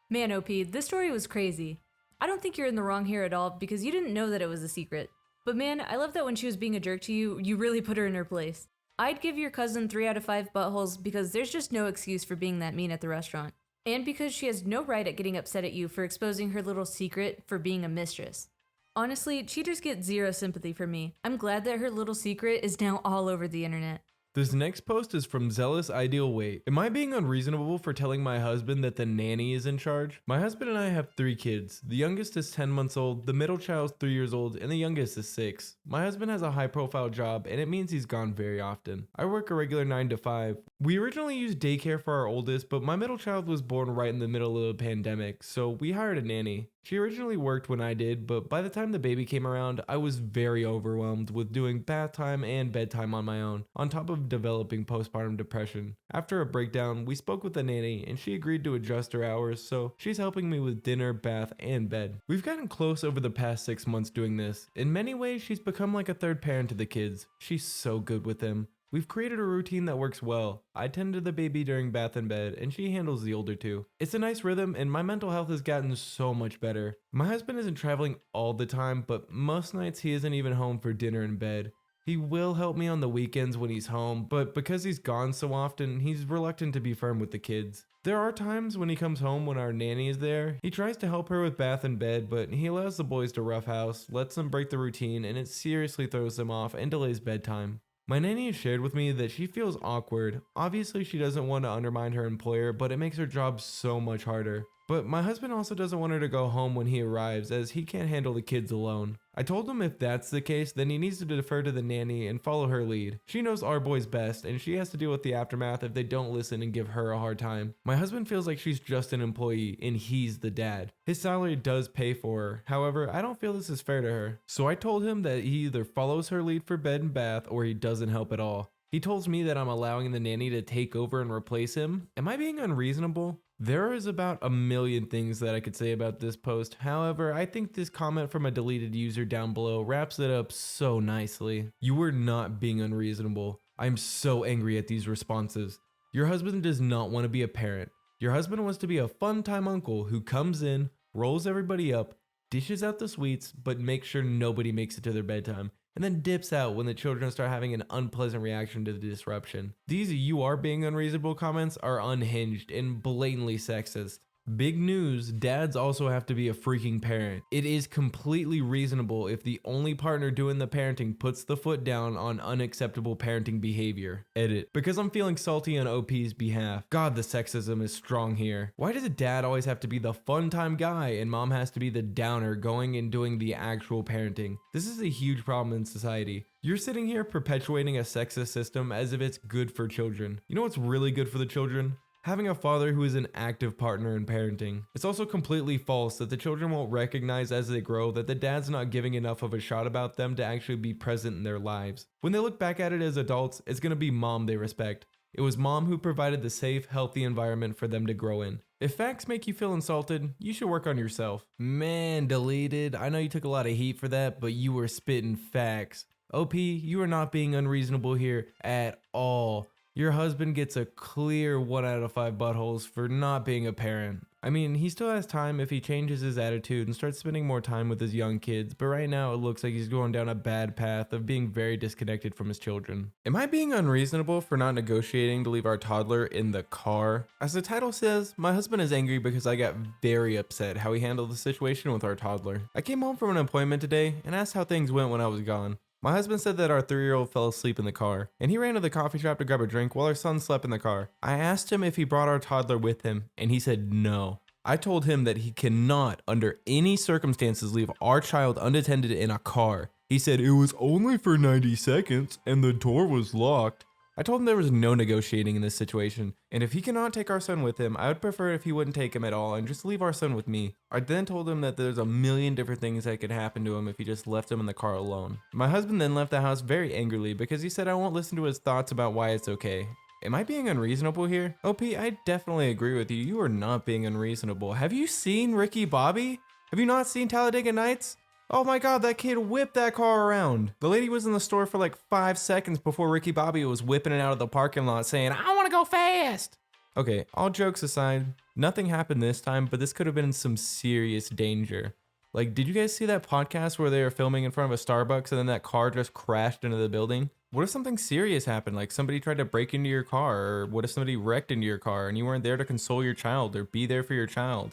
Man, OP, this story was crazy. I don't think you're in the wrong here at all because you didn't know that it was a secret. But man, I love that when she was being a jerk to you, you really put her in her place. I'd give your cousin 3 out of 5 buttholes because there's just no excuse for being that mean at the restaurant. And because she has no right at getting upset at you for exposing her little secret for being a mistress. Honestly, cheaters get zero sympathy from me. I'm glad that her little secret is now all over the internet. This next post is from Zealous Ideal Weight. Am I being unreasonable for telling my husband that the nanny is in charge? My husband and I have 3 kids. The youngest is 10 months old, the middle child is 3 years old, and the youngest is 6. My husband has a high profile job and it means he's gone very often. I work a regular 9 to 5. We originally used daycare for our oldest, but my middle child was born right in the middle of the pandemic, so we hired a nanny. She originally worked when I did, but by the time the baby came around, I was very overwhelmed with doing bath time and bedtime on my own, on top of developing postpartum depression. After a breakdown, we spoke with the nanny and she agreed to adjust her hours, so she's helping me with dinner, bath, and bed. We've gotten close over the past 6 months doing this. In many ways, she's become like a third parent to the kids. She's so good with them. We've created a routine that works well. I tend to the baby during bath and bed, and she handles the older 2. It's a nice rhythm, and my mental health has gotten so much better. My husband isn't traveling all the time, but most nights he isn't even home for dinner and bed. He will help me on the weekends when he's home, but because he's gone so often, he's reluctant to be firm with the kids. There are times when he comes home when our nanny is there. He tries to help her with bath and bed, but he allows the boys to roughhouse, lets them break the routine, and it seriously throws them off and delays bedtime. My nanny has shared with me that she feels awkward. Obviously, she doesn't want to undermine her employer, but it makes her job so much harder. But my husband also doesn't want her to go home when he arrives, as he can't handle the kids alone. I told him if that's the case, then he needs to defer to the nanny and follow her lead. She knows our boys best, and she has to deal with the aftermath if they don't listen and give her a hard time. My husband feels like she's just an employee, and he's the dad. His salary does pay for her. However, I don't feel this is fair to her. So I told him that he either follows her lead for bed and bath, or he doesn't help at all. He tells me that I'm allowing the nanny to take over and replace him. Am I being unreasonable? There is about a million things that I could say about this post. However, I think this comment from a deleted user down below wraps it up so nicely. You were not being unreasonable. I'm so angry at these responses. Your husband does not want to be a parent. Your husband wants to be a fun-time uncle who comes in, rolls everybody up, dishes out the sweets, but makes sure nobody makes it to their bedtime, and then dips out when the children start having an unpleasant reaction to the disruption. These "you are being unreasonable" comments are unhinged and blatantly sexist. Big news, dads also have to be a freaking parent. It is completely reasonable if the only partner doing the parenting puts the foot down on unacceptable parenting behavior. Edit. Because I'm feeling salty on OP's behalf. God, the sexism is strong here. Why does a dad always have to be the fun time guy and mom has to be the downer going and doing the actual parenting? This is a huge problem in society. You're sitting here perpetuating a sexist system as if it's good for children. You know what's really good for the children? Having a father who is an active partner in parenting. It's also completely false that the children won't recognize as they grow that the dad's not giving enough of a shot about them to actually be present in their lives. When they look back at it as adults, it's gonna be mom they respect. It was mom who provided the safe, healthy environment for them to grow in. If facts make you feel insulted, you should work on yourself. Man, deleted. I know you took a lot of heat for that, but you were spitting facts. OP, you are not being unreasonable here at all. Your husband gets a clear 1 out of 5 buttholes for not being a parent. I mean, he still has time if he changes his attitude and starts spending more time with his young kids, but right now it looks like he's going down a bad path of being very disconnected from his children. Am I being unreasonable for not negotiating to leave our toddler in the car? As the title says, my husband is angry because I got very upset how he handled the situation with our toddler. I came home from an appointment today and asked how things went when I was gone. My husband said that our 3-year-old fell asleep in the car, and he ran to the coffee shop to grab a drink while our son slept in the car. I asked him if he brought our toddler with him, and he said no. I told him that he cannot, under any circumstances, leave our child unattended in a car. He said it was only for 90 seconds, and the door was locked. I told him there was no negotiating in this situation, and if he cannot take our son with him, I would prefer if he wouldn't take him at all and just leave our son with me. I then told him that there's a million different things that could happen to him if he just left him in the car alone. My husband then left the house very angrily because he said I won't listen to his thoughts about why it's okay. Am I being unreasonable here? OP, I definitely agree with you. You are not being unreasonable. Have you seen Ricky Bobby? Have you not seen Talladega Nights? Oh my god, that kid whipped that car around. The lady was in the store for like 5 seconds before Ricky Bobby was whipping it out of the parking lot saying, I want to go fast. Okay, all jokes aside, nothing happened this time, but this could have been in some serious danger. Like, did you guys see that podcast where they were filming in front of a Starbucks and then that car just crashed into the building? What if something serious happened? Like somebody tried to break into your car, or what if somebody wrecked into your car and you weren't there to console your child or be there for your child?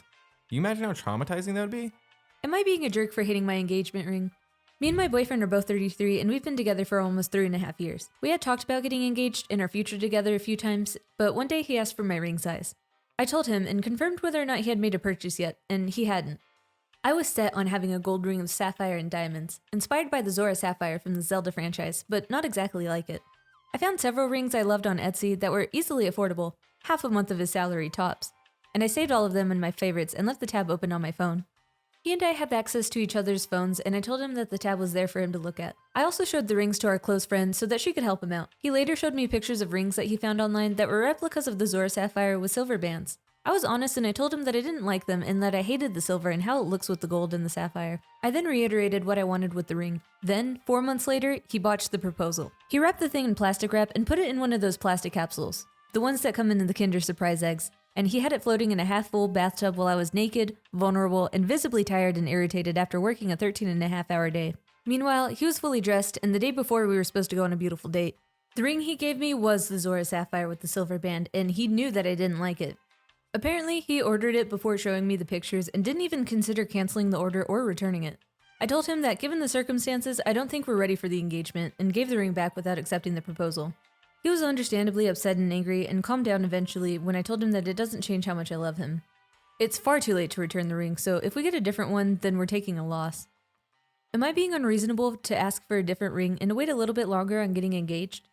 Can you imagine how traumatizing that would be? Am I being a jerk for hating my engagement ring? Me and my boyfriend are both 33 and we've been together for almost 3.5 years. We had talked about getting engaged and our future together a few times, but one day he asked for my ring size. I told him and confirmed whether or not he had made a purchase yet, and he hadn't. I was set on having a gold ring of sapphire and diamonds, inspired by the Zora sapphire from the Zelda franchise, but not exactly like it. I found several rings I loved on Etsy that were easily affordable, half a month of his salary tops, and I saved all of them in my favorites and left the tab open on my phone. He and I have access to each other's phones, and I told him that the tab was there for him to look at. I also showed the rings to our close friend so that she could help him out. He later showed me pictures of rings that he found online that were replicas of the Zora sapphire with silver bands. I was honest and I told him that I didn't like them and that I hated the silver and how it looks with the gold and the sapphire. I then reiterated what I wanted with the ring. Then, 4 months later, he botched the proposal. He wrapped the thing in plastic wrap and put it in one of those plastic capsules, the ones that come in the Kinder Surprise eggs, and he had it floating in a half-full bathtub while I was naked, vulnerable, and visibly tired and irritated after working a 13.5-hour day. Meanwhile, he was fully dressed, and the day before we were supposed to go on a beautiful date. The ring he gave me was the Zora sapphire with the silver band, and he knew that I didn't like it. Apparently, he ordered it before showing me the pictures and didn't even consider canceling the order or returning it. I told him that given the circumstances, I don't think we're ready for the engagement, and gave the ring back without accepting the proposal. He was understandably upset and angry and calmed down eventually when I told him that it doesn't change how much I love him. It's far too late to return the ring, so if we get a different one, then we're taking a loss. Am I being unreasonable to ask for a different ring and to wait a little bit longer on getting engaged?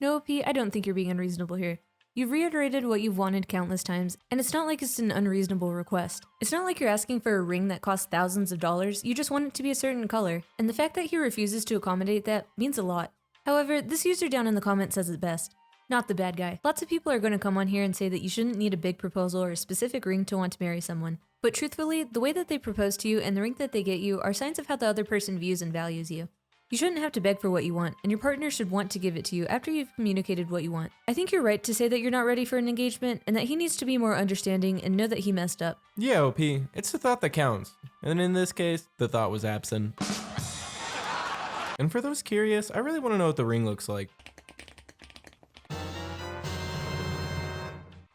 No, P, I don't think you're being unreasonable here. You've reiterated what you've wanted countless times, and it's not like it's an unreasonable request. It's not like you're asking for a ring that costs thousands of dollars, you just want it to be a certain color, and the fact that he refuses to accommodate that means a lot. However, this user down in the comments says it best. Not the bad guy. Lots of people are going to come on here and say that you shouldn't need a big proposal or a specific ring to want to marry someone. But truthfully, the way that they propose to you and the ring that they get you are signs of how the other person views and values you. You shouldn't have to beg for what you want, and your partner should want to give it to you after you've communicated what you want. I think you're right to say that you're not ready for an engagement, and that he needs to be more understanding and know that he messed up. Yeah, OP, it's the thought that counts. And in this case, the thought was absent. And for those curious, I really want to know what the ring looks like.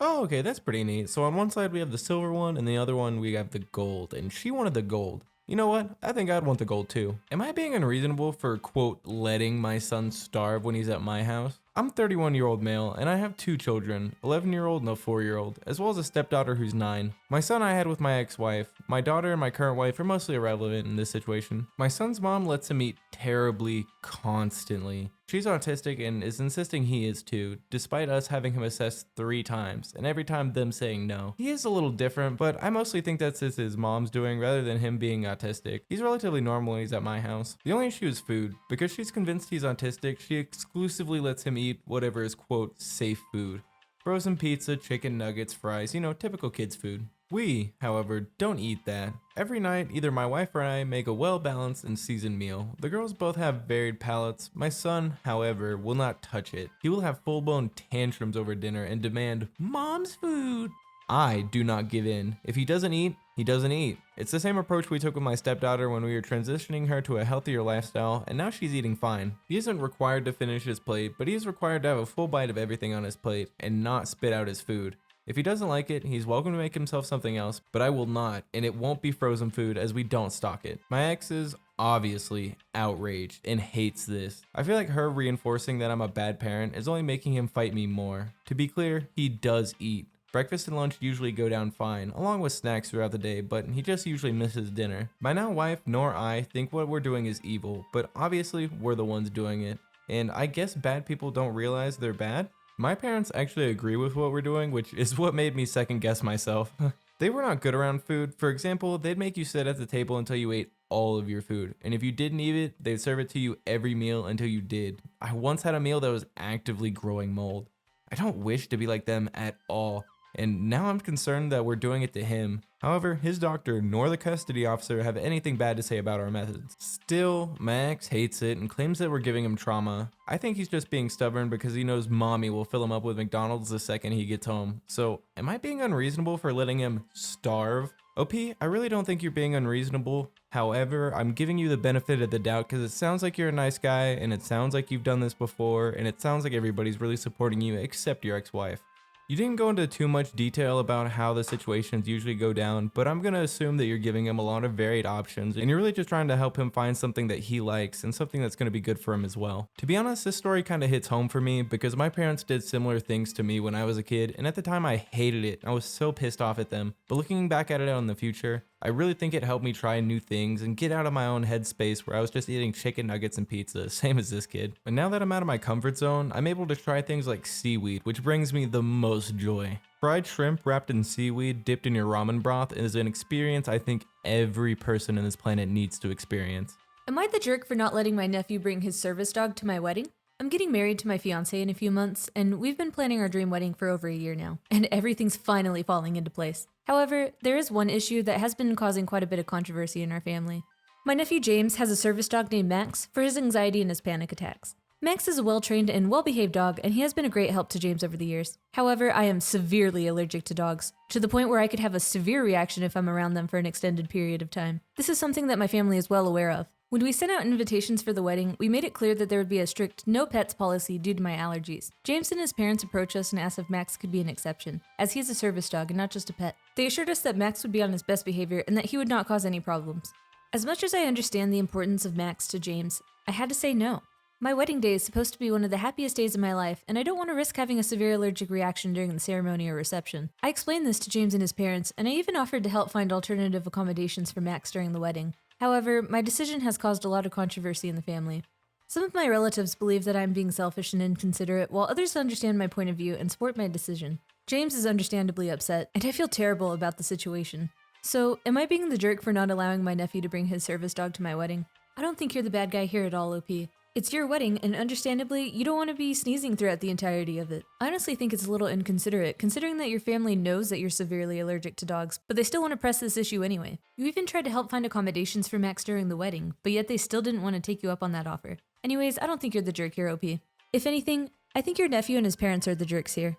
Oh, okay, that's pretty neat. So on one side we have the silver one, and the other one we have the gold, and she wanted the gold. You know what? I think I'd want the gold too. Am I being unreasonable for, quote, letting my son starve when he's at my house? I'm a 31-year-old male, and I have 2 children, 11-year-old and a 4-year-old, as well as a stepdaughter who's 9. My son I had with my ex-wife. My daughter and my current wife are mostly irrelevant in this situation. My son's mom lets him eat terribly constantly. She's autistic and is insisting he is too, despite us having him assessed 3 times, and every time them saying no. He is a little different, but I mostly think that's his mom's doing rather than him being autistic. He's relatively normal when he's at my house. The only issue is food. Because she's convinced he's autistic, she exclusively lets him eat whatever is, quote, safe food. Frozen pizza, chicken nuggets, fries, typical kids food. We, however, don't eat that. Every night, either my wife or I make a well-balanced and seasoned meal. The girls both have varied palates. My son, however, will not touch it. He will have full-blown tantrums over dinner and demand, "Mom's food." I do not give in. If he doesn't eat, he doesn't eat. It's the same approach we took with my stepdaughter when we were transitioning her to a healthier lifestyle, and now she's eating fine. He isn't required to finish his plate, but he is required to have a full bite of everything on his plate and not spit out his food. If he doesn't like it, he's welcome to make himself something else, but I will not, and it won't be frozen food as we don't stock it. My ex is obviously outraged and hates this. I feel like her reinforcing that I'm a bad parent is only making him fight me more. To be clear, he does eat. Breakfast and lunch usually go down fine, along with snacks throughout the day, but he just usually misses dinner. My now wife nor I think what we're doing is evil, but obviously we're the ones doing it. And I guess bad people don't realize they're bad? My parents actually agree with what we're doing, which is what made me second guess myself. They were not good around food. For example, they'd make you sit at the table until you ate all of your food. And if you didn't eat it, they'd serve it to you every meal until you did. I once had a meal that was actively growing mold. I don't wish to be like them at all. And now I'm concerned that we're doing it to him. However, his doctor nor the custody officer have anything bad to say about our methods. Still, Max hates it and claims that we're giving him trauma. I think he's just being stubborn because he knows mommy will fill him up with McDonald's the second he gets home. So, am I being unreasonable for letting him starve? OP, I really don't think you're being unreasonable. However, I'm giving you the benefit of the doubt because it sounds like you're a nice guy and it sounds like you've done this before and it sounds like everybody's really supporting you except your ex-wife. You didn't go into too much detail about how the situations usually go down, but I'm gonna assume that you're giving him a lot of varied options and you're really just trying to help him find something that he likes and something that's gonna be good for him as well. To be honest, this story kind of hits home for me because my parents did similar things to me when I was a kid, and at the time I hated it. I was so pissed off at them, but looking back at it in the future, I really think it helped me try new things and get out of my own headspace where I was just eating chicken nuggets and pizza, same as this kid. And now that I'm out of my comfort zone, I'm able to try things like seaweed, which brings me the most joy. Fried shrimp wrapped in seaweed dipped in your ramen broth is an experience I think every person on this planet needs to experience. Am I the jerk for not letting my nephew bring his service dog to my wedding? I'm getting married to my fiance in a few months, and we've been planning our dream wedding for over a year now, and everything's finally falling into place. However, there is one issue that has been causing quite a bit of controversy in our family. My nephew James has a service dog named Max for his anxiety and his panic attacks. Max is a well-trained and well-behaved dog, and he has been a great help to James over the years. However, I am severely allergic to dogs, to the point where I could have a severe reaction if I'm around them for an extended period of time. This is something that my family is well aware of. When we sent out invitations for the wedding, we made it clear that there would be a strict no pets policy due to my allergies. James and his parents approached us and asked if Max could be an exception, as he is a service dog and not just a pet. They assured us that Max would be on his best behavior and that he would not cause any problems. As much as I understand the importance of Max to James, I had to say no. My wedding day is supposed to be one of the happiest days of my life, and I don't want to risk having a severe allergic reaction during the ceremony or reception. I explained this to James and his parents, and I even offered to help find alternative accommodations for Max during the wedding. However, my decision has caused a lot of controversy in the family. Some of my relatives believe that I'm being selfish and inconsiderate, while others understand my point of view and support my decision. James is understandably upset, and I feel terrible about the situation. So, am I being the jerk for not allowing my nephew to bring his service dog to my wedding? I don't think you're the bad guy here at all, OP. It's your wedding, and understandably, you don't want to be sneezing throughout the entirety of it. I honestly think it's a little inconsiderate, considering that your family knows that you're severely allergic to dogs, but they still want to press this issue anyway. You even tried to help find accommodations for Max during the wedding, but yet they still didn't want to take you up on that offer. Anyways, I don't think you're the jerk here, OP. If anything, I think your nephew and his parents are the jerks here.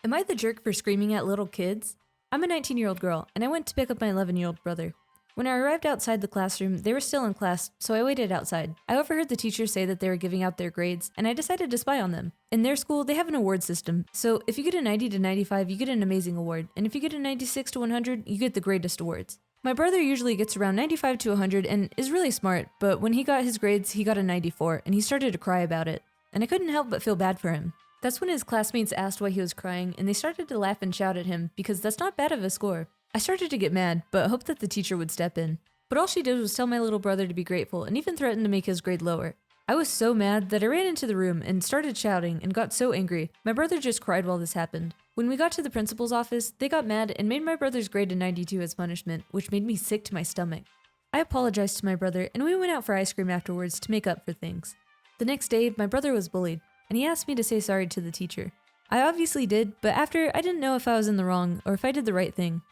Am I the jerk for screaming at little kids? I'm a 19-year-old girl, and I went to pick up my 11-year-old brother. When I arrived outside the classroom, they were still in class, so I waited outside. I overheard the teachers say that they were giving out their grades, and I decided to spy on them. In their school, they have an award system, so if you get a 90 to 95, you get an amazing award, and if you get a 96 to 100, you get the greatest awards. My brother usually gets around 95 to 100 and is really smart, but when he got his grades, he got a 94, and he started to cry about it. And I couldn't help but feel bad for him. That's when his classmates asked why he was crying, and they started to laugh and shout at him, because that's not bad of a score. I started to get mad, but hoped that the teacher would step in. But all she did was tell my little brother to be grateful and even threatened to make his grade lower. I was so mad that I ran into the room and started shouting and got so angry. My brother just cried while this happened. When we got to the principal's office, they got mad and made my brother's grade a 92 as punishment, which made me sick to my stomach. I apologized to my brother and we went out for ice cream afterwards to make up for things. The next day, my brother was bullied and he asked me to say sorry to the teacher. I obviously did, but after, I didn't know if I was in the wrong or if I did the right thing.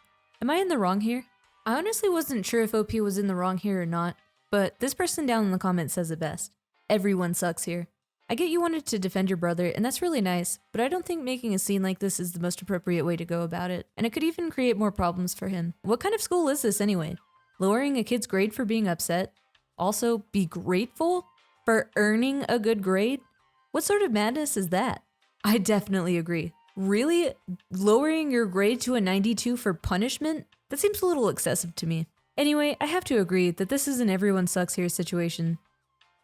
Am I in the wrong here? I honestly wasn't sure if OP was in the wrong here or not, but this person down in the comments says it best. Everyone sucks here. I get you wanted to defend your brother, and that's really nice, but I don't think making a scene like this is the most appropriate way to go about it, and it could even create more problems for him. What kind of school is this anyway? Lowering a kid's grade for being upset? Also, be grateful for earning a good grade? What sort of madness is that? I definitely agree. Really? Lowering your grade to a 92 for punishment? That seems a little excessive to me. Anyway, I have to agree that this is an everyone sucks here situation.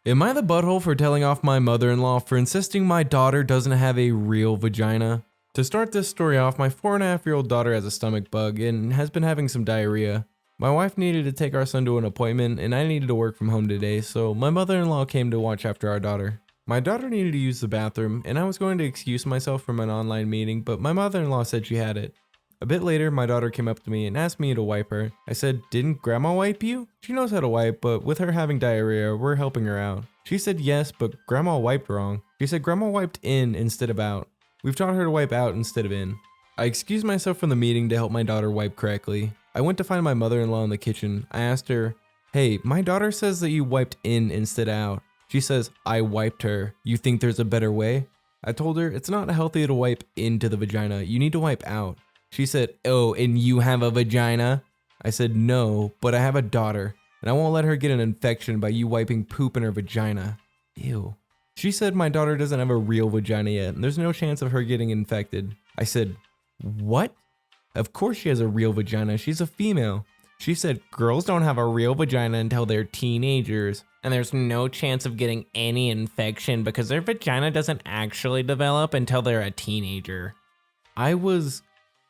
Am I the butthole for telling off my mother-in-law for insisting my daughter doesn't have a real vagina? To start this story off, my 4.5-year-old daughter has a stomach bug and has been having some diarrhea. My wife needed to take our son to an appointment and I needed to work from home today, so my mother-in-law came to watch after our daughter. My daughter needed to use the bathroom and I was going to excuse myself from an online meeting, but my mother-in-law said she had it. A bit later, my daughter came up to me and asked me to wipe her. I said, "Didn't grandma wipe you?" She knows how to wipe, but with her having diarrhea, we're helping her out. She said yes, but grandma wiped wrong. She said grandma wiped in instead of out. We've taught her to wipe out instead of in. I excused myself from the meeting to help my daughter wipe correctly. I went to find my mother-in-law in the kitchen. I asked her, "Hey, my daughter says that you wiped in instead of out." She says, "I wiped her. You think there's a better way?" I told her it's not healthy to wipe into the vagina. You need to wipe out. She said, "Oh, and you have a vagina?" I said, "No, but I have a daughter, and I won't let her get an infection by you wiping poop in her vagina." Ew. She said my daughter doesn't have a real vagina yet, and there's no chance of her getting infected. I said, "What? Of course she has a real vagina. She's a female." She said, "Girls don't have a real vagina until they're teenagers, and there's no chance of getting any infection because their vagina doesn't actually develop until they're a teenager." I was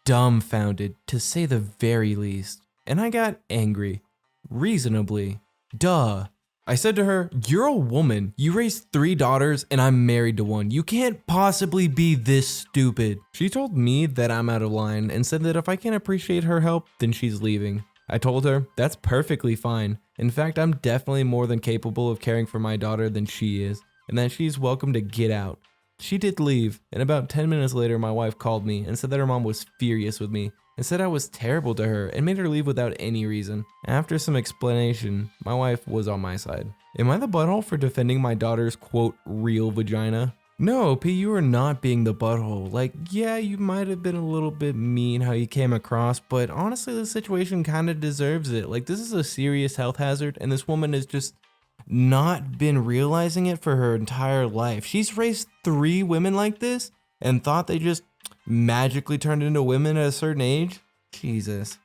dumbfounded, to say the very least, and I got angry. Reasonably. Duh. I said to her, "You're a woman. You raised 3 daughters and I'm married to one. You can't possibly be this stupid." She told me that I'm out of line and said that if I can't appreciate her help, then she's leaving. I told her that's perfectly fine. In fact, I'm definitely more than capable of caring for my daughter than she is, and that she's welcome to get out. She did leave, and about 10 minutes later my wife called me and said that her mom was furious with me and said I was terrible to her and made her leave without any reason. After some explanation, my wife was on my side. Am I the butthole for defending my daughter's quote real vagina? No, P, you are not being the butthole. Like, yeah, you might have been a little bit mean how you came across, but honestly, the situation kind of deserves it. Like, this is a serious health hazard, and this woman has just not been realizing it for her entire life. She's raised 3 women like this and thought they just magically turned into women at a certain age? Jesus.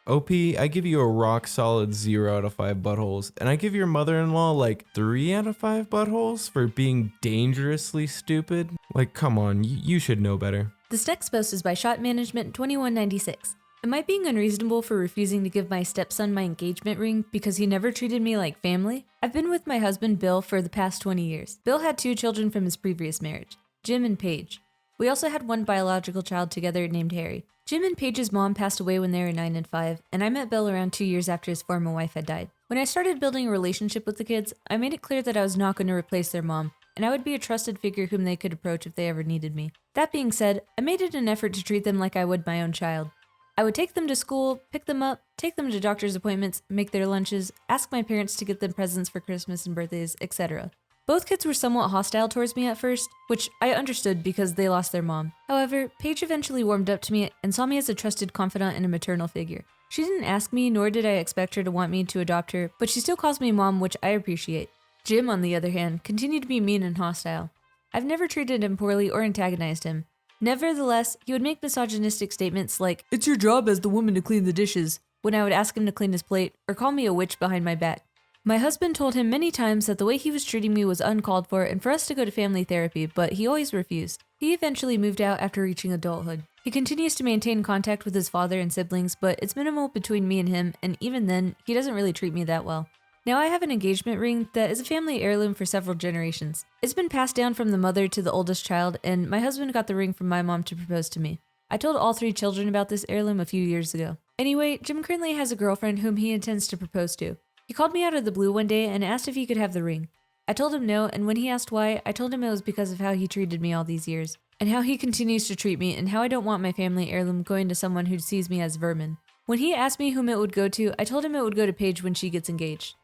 OP, I give you a rock solid 0 out of 5 buttholes, and I give your mother-in-law like 3 out of 5 buttholes for being dangerously stupid. Like, come on, you should know better. This next post is by Shot Management 2196. Am I being unreasonable for refusing to give my stepson my engagement ring because he never treated me like family? I've been with my husband Bill for the past 20 years. Bill had 2 children from his previous marriage, Jim and Paige. We also had 1 biological child together named Harry. Jim and Paige's mom passed away when they were 9 and 5, and I met Bill around 2 years after his former wife had died. When I started building a relationship with the kids, I made it clear that I was not going to replace their mom, and I would be a trusted figure whom they could approach if they ever needed me. That being said, I made it an effort to treat them like I would my own child. I would take them to school, pick them up, take them to doctor's appointments, make their lunches, ask my parents to get them presents for Christmas and birthdays, etc. Both kids were somewhat hostile towards me at first, which I understood because they lost their mom. However, Paige eventually warmed up to me and saw me as a trusted confidant and a maternal figure. She didn't ask me, nor did I expect her to want me to adopt her, but she still calls me mom, which I appreciate. Jim, on the other hand, continued to be mean and hostile. I've never treated him poorly or antagonized him. Nevertheless, he would make misogynistic statements like, It's your job as the woman to clean the dishes. when I would ask him to clean his plate, or call me a witch behind my back. My husband told him many times that the way he was treating me was uncalled for and for us to go to family therapy, but he always refused. He eventually moved out after reaching adulthood. He continues to maintain contact with his father and siblings, but it's minimal between me and him, and even then, he doesn't really treat me that well. Now I have an engagement ring that is a family heirloom for several generations. It's been passed down from the mother to the oldest child, and my husband got the ring from my mom to propose to me. I told all 3 children about this heirloom a few years ago. Anyway, Jim currently has a girlfriend whom he intends to propose to. He called me out of the blue one day and asked if he could have the ring. I told him no, and when he asked why, I told him it was because of how he treated me all these years, and how he continues to treat me, and how I don't want my family heirloom going to someone who sees me as vermin. When he asked me whom it would go to, I told him it would go to Paige when she gets engaged.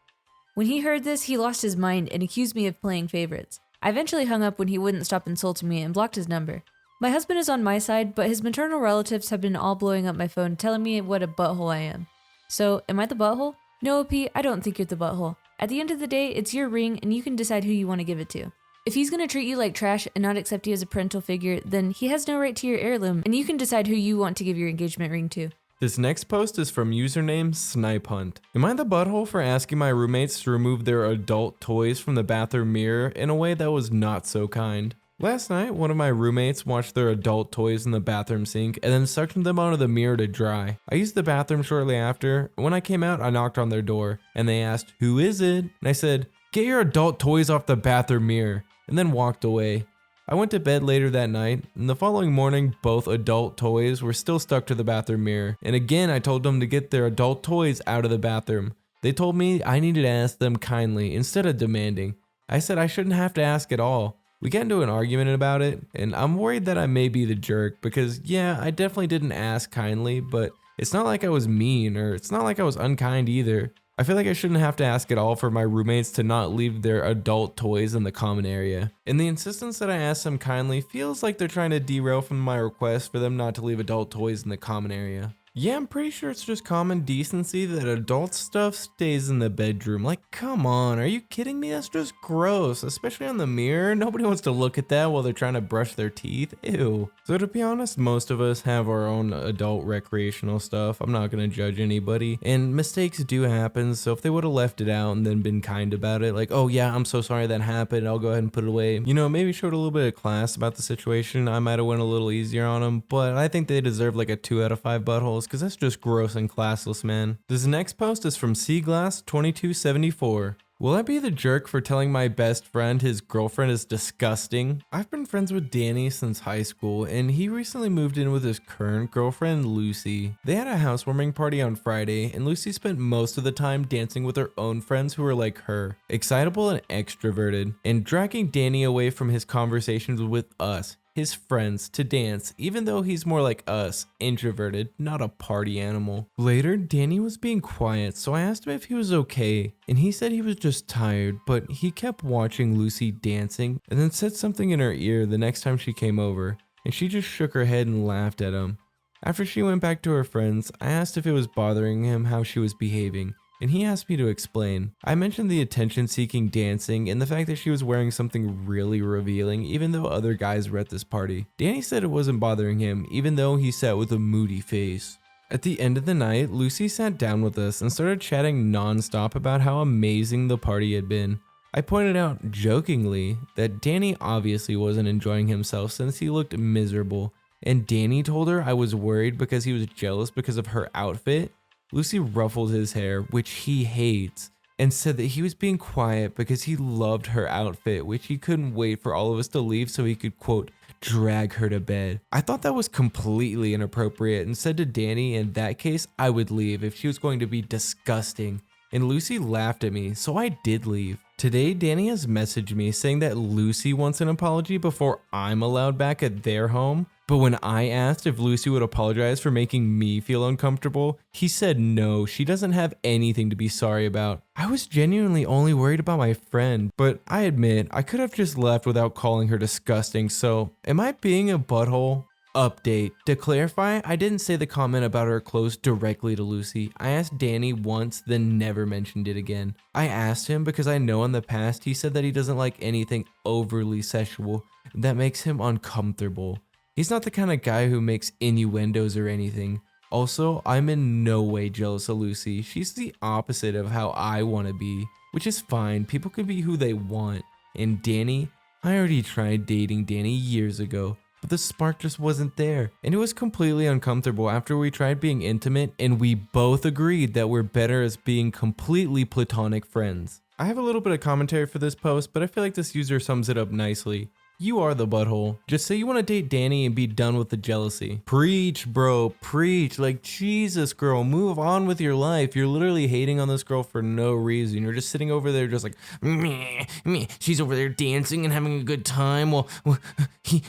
When he heard this, he lost his mind and accused me of playing favorites. I eventually hung up when he wouldn't stop insulting me and blocked his number. My husband is on my side, but his maternal relatives have been all blowing up my phone telling me what a butthole I am. So, am I the butthole? No, P, I don't think you're the butthole. At the end of the day, it's your ring and you can decide who you want to give it to. If he's going to treat you like trash and not accept you as a parental figure, then he has no right to your heirloom and you can decide who you want to give your engagement ring to. This next post is from username Snipe Hunt. Am I the butthole for asking my roommates to remove their adult toys from the bathroom mirror in a way that was not so kind? Last night, one of my roommates watched their adult toys in the bathroom sink and then suctioned them onto the mirror to dry. I used the bathroom shortly after. When I came out, I knocked on their door and they asked, "Who is it?" And I said, "Get your adult toys off the bathroom mirror," and then walked away. I went to bed later that night, and the following morning, both adult toys were still stuck to the bathroom mirror. And again, I told them to get their adult toys out of the bathroom. They told me I needed to ask them kindly instead of demanding. I said I shouldn't have to ask at all. We got into an argument about it, and I'm worried that I may be the jerk because, yeah, I definitely didn't ask kindly, but It's not like I was mean, or it's not like I was unkind either. I feel like I shouldn't have to ask at all for my roommates to not leave their adult toys in the common area. And the insistence that I ask them kindly feels like they're trying to derail from my request for them not to leave adult toys in the common area. Yeah, I'm pretty sure it's just common decency that adult stuff stays in the bedroom. Like, come on, are you kidding me? That's just gross, especially on the mirror. Nobody wants to look at that while they're trying to brush their teeth. Ew. So to be honest, most of us have our own adult recreational stuff. I'm not gonna judge anybody, and mistakes do happen. So if they would have left it out and then been kind about it, like, oh yeah, I'm so sorry that happened, I'll go ahead and put it away. You know, maybe showed a little bit of class about the situation, I might have went a little easier on them, but I think they deserve like a 2 out of 5 buttholes, because that's just gross and classless, man. This next post is from Seaglass2274. Will I be the jerk for telling my best friend his girlfriend is disgusting? I've been friends with Danny since high school, and he recently moved in with his current girlfriend, Lucy. They had a housewarming party on Friday, and Lucy spent most of the time dancing with her own friends who were like her, excitable and extroverted, and dragging Danny away from his conversations with us, his friends, to dance, even though he's more like us, introverted, not a party animal. Later, Danny was being quiet, so I asked him if he was okay, and he said he was just tired, but he kept watching Lucy dancing, and then said something in her ear the next time she came over, and she just shook her head and laughed at him. After she went back to her friends, I asked if it was bothering him how she was behaving, and he asked me to explain. I mentioned the attention-seeking dancing and the fact that she was wearing something really revealing even though other guys were at this party. Danny said it wasn't bothering him even though he sat with a moody face. At the end of the night, Lucy sat down with us and started chatting non-stop about how amazing the party had been. I pointed out, jokingly, that Danny obviously wasn't enjoying himself since he looked miserable, and Danny told her I was worried because he was jealous because of her outfit. Lucy ruffled his hair, which he hates, and said that he was being quiet because he loved her outfit, which he couldn't wait for all of us to leave so he could, quote, drag her to bed. I thought that was completely inappropriate and said to Danny in that case I would leave if she was going to be disgusting. And Lucy laughed at me, so I did leave. Today, Danny has messaged me saying that Lucy wants an apology before I'm allowed back at their home. But when I asked if Lucy would apologize for making me feel uncomfortable, he said no, she doesn't have anything to be sorry about. I was genuinely only worried about my friend, but I admit I could have just left without calling her disgusting, so am I being a butthole? Update. To clarify, I didn't say the comment about her clothes directly to Lucy. I asked Danny once, then never mentioned it again. I asked him because I know in the past he said that he doesn't like anything overly sexual that makes him uncomfortable. He's not the kind of guy who makes innuendos or anything. Also, I'm in no way jealous of Lucy. She's the opposite of how I want to be, which is fine. People can be who they want. And Danny, I already tried dating Danny years ago, but the spark just wasn't there. And it was completely uncomfortable after we tried being intimate and we both agreed that we're better as being completely platonic friends. I have a little bit of commentary for this post, but I feel like this user sums it up nicely. You are the butthole. Just say you want to date Danny and be done with the jealousy. Preach, bro, preach. Like, Jesus, girl, move on with your life. You're literally hating on this girl for no reason. You're just sitting over there just like, meh, meh. She's over there dancing and having a good time. Well,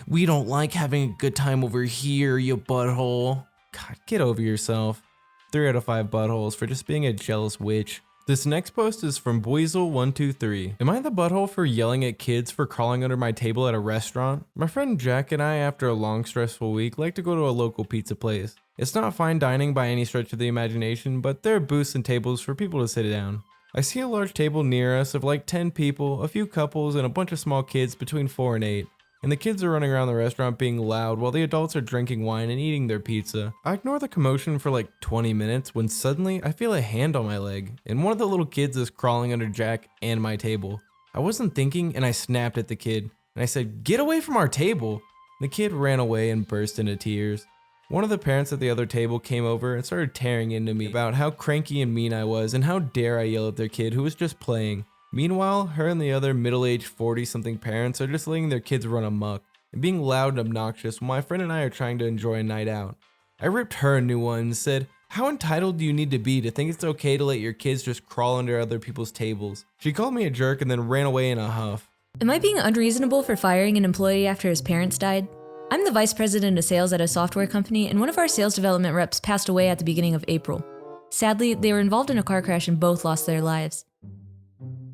we don't like having a good time over here, you butthole. God, get over yourself. 3 out of 5 buttholes for just being a jealous witch. This next post is from Boizel123. Am I the butthole for yelling at kids for crawling under my table at a restaurant? My friend Jack and I, after a long stressful week, like to go to a local pizza place. It's not fine dining by any stretch of the imagination, but there are booths and tables for people to sit down. I see a large table near us of like 10 people, a few couples, and a bunch of small kids between 4 and 8. And the kids are running around the restaurant being loud while the adults are drinking wine and eating their pizza. I ignore the commotion for like 20 minutes when suddenly I feel a hand on my leg, and one of the little kids is crawling under Jack and my table. I wasn't thinking and I snapped at the kid, and I said, "Get away from our table!" The kid ran away and burst into tears. One of the parents at the other table came over and started tearing into me about how cranky and mean I was and how dare I yell at their kid who was just playing. Meanwhile, her and the other middle-aged 40-something parents are just letting their kids run amok and being loud and obnoxious while my friend and I are trying to enjoy a night out. I ripped her a new one and said, "How entitled do you need to be to think it's okay to let your kids just crawl under other people's tables?" She called me a jerk and then ran away in a huff. Am I being unreasonable for firing an employee after his parents died? I'm the vice president of sales at a software company, and one of our sales development reps passed away at the beginning of April. Sadly, they were involved in a car crash and both lost their lives.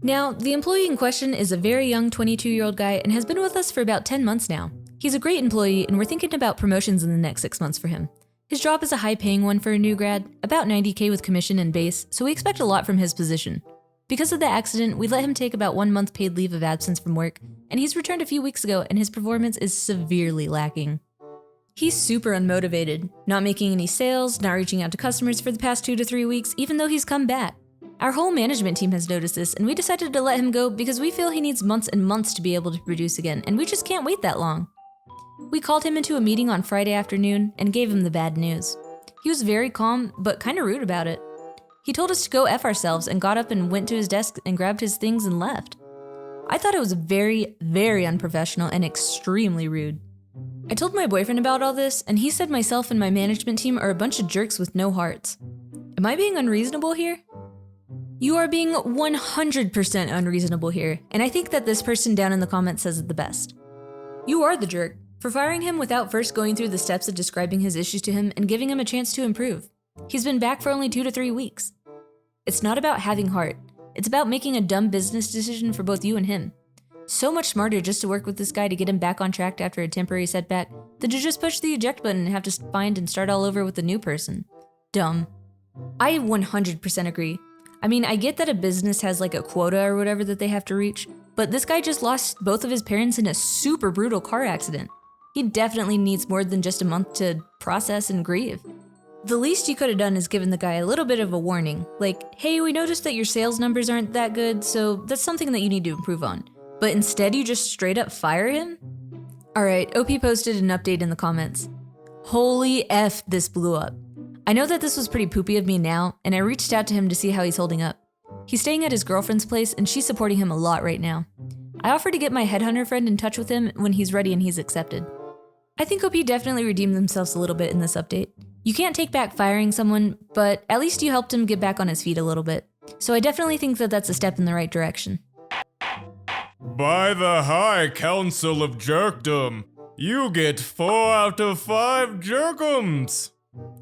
Now, the employee in question is a very young 22-year-old guy and has been with us for about 10 months now. He's a great employee, and we're thinking about promotions in the next 6 months for him. His job is a high-paying one for a new grad, about $90K with commission and base, so we expect a lot from his position. Because of the accident, we let him take about 1 month paid leave of absence from work, and he's returned a few weeks ago and his performance is severely lacking. He's super unmotivated, not making any sales, not reaching out to customers for the past 2 to 3 weeks, even though he's come back. Our whole management team has noticed this, and we decided to let him go because we feel he needs months and months to be able to produce again, and we just can't wait that long. We called him into a meeting on Friday afternoon and gave him the bad news. He was very calm, but kinda rude about it. He told us to go F ourselves and got up and went to his desk and grabbed his things and left. I thought it was very, very unprofessional and extremely rude. I told my boyfriend about all this, and he said myself and my management team are a bunch of jerks with no hearts. Am I being unreasonable here? You are being 100% unreasonable here, and I think that this person down in the comments says it the best. You are the jerk for firing him without first going through the steps of describing his issues to him and giving him a chance to improve. He's been back for only 2 to 3 weeks. It's not about having heart. It's about making a dumb business decision for both you and him. So much smarter just to work with this guy to get him back on track after a temporary setback than to just push the eject button and have to find and start all over with a new person. Dumb. I 100% agree. I mean, I get that a business has like a quota or whatever that they have to reach, but this guy just lost both of his parents in a super brutal car accident. He definitely needs more than just a month to process and grieve. The least you could have done is given the guy a little bit of a warning, like, hey, we noticed that your sales numbers aren't that good, so that's something that you need to improve on. But instead you just straight up fire him? Alright, OP posted an update in the comments. Holy F, this blew up. I know that this was pretty poopy of me now, and I reached out to him to see how he's holding up. He's staying at his girlfriend's place, and she's supporting him a lot right now. I offered to get my headhunter friend in touch with him when he's ready and he's accepted. I think OP definitely redeemed themselves a little bit in this update. You can't take back firing someone, but at least you helped him get back on his feet a little bit. So I definitely think that that's a step in the right direction. By the High Council of Jerkdom, you get 4 out of 5 jerkums!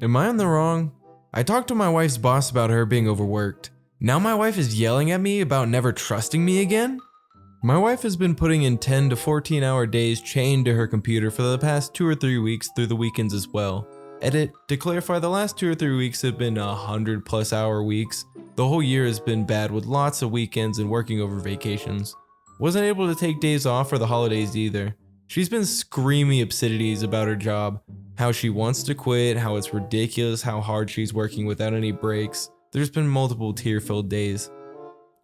Am I in the wrong? I talked to my wife's boss about her being overworked. Now my wife is yelling at me about never trusting me again? My wife has been putting in 10 to 14 hour days chained to her computer for the past 2 or 3 weeks through the weekends as well. Edit, to clarify, the last 2 or 3 weeks have been 100+ hour weeks. The whole year has been bad with lots of weekends and working over vacations. Wasn't able to take days off for the holidays either. She's been screaming obscenities about her job, how she wants to quit, how it's ridiculous how hard she's working without any breaks. There's been multiple tear-filled days.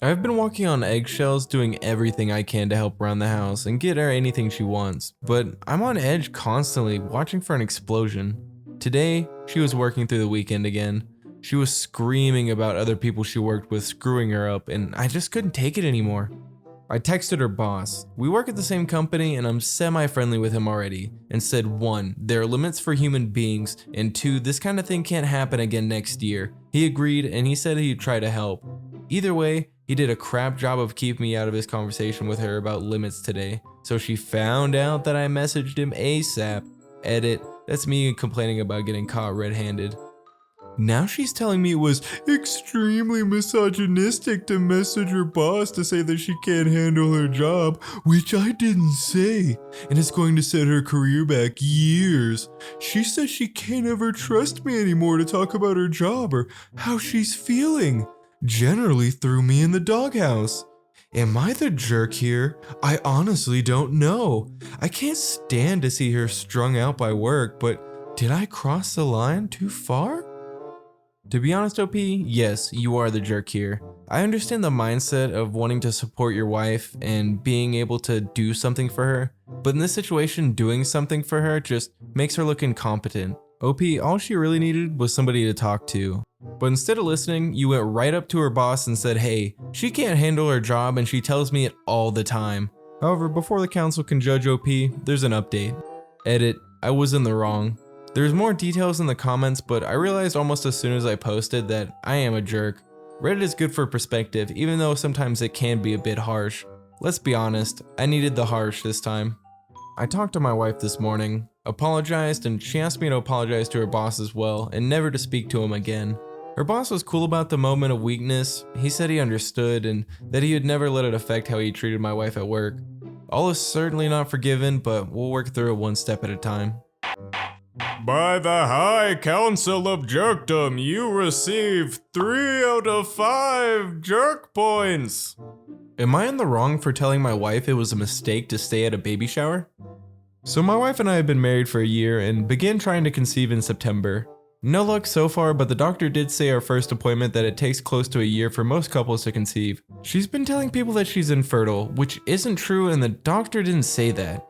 I've been walking on eggshells doing everything I can to help around the house and get her anything she wants, but I'm on edge constantly watching for an explosion. Today, she was working through the weekend again. She was screaming about other people she worked with screwing her up, and I just couldn't take it anymore. I texted her boss. We work at the same company and I'm semi-friendly with him already, and said 1, there are limits for human beings, and 2, this kind of thing can't happen again next year. He agreed and he said he'd try to help. Either way, he did a crap job of keeping me out of his conversation with her about limits today, so she found out that I messaged him ASAP. Edit, that's me complaining about getting caught red-handed. Now she's telling me it was extremely misogynistic to message her boss to say that she can't handle her job, which I didn't say, and it's going to set her career back years. She says she can't ever trust me anymore to talk about her job or how she's feeling. Generally threw me in the doghouse. Am I the jerk here? I honestly don't know. I can't stand to see her strung out by work, but did I cross the line too far? To be honest, OP, yes, you are the jerk here. I understand the mindset of wanting to support your wife and being able to do something for her, but in this situation, doing something for her just makes her look incompetent. OP, all she really needed was somebody to talk to. But instead of listening, you went right up to her boss and said, hey, she can't handle her job and she tells me it all the time. However, before the council can judge OP, there's an update. Edit, I was in the wrong. There's more details in the comments, but I realized almost as soon as I posted that I am a jerk. Reddit is good for perspective, even though sometimes it can be a bit harsh. Let's be honest, I needed the harsh this time. I talked to my wife this morning, apologized, and she asked me to apologize to her boss as well and never to speak to him again. Her boss was cool about the moment of weakness. He said he understood and that he would never let it affect how he treated my wife at work. All is certainly not forgiven, but we'll work through it one step at a time. By the High Council of Jerkdom, you receive 3 out of 5 jerk points. Am I in the wrong for telling my wife it was a mistake to stay at a baby shower? So my wife and I have been married for a year and began trying to conceive in September. No luck so far, but the doctor did say our first appointment that it takes close to a year for most couples to conceive. She's been telling people that she's infertile, which isn't true, and the doctor didn't say that.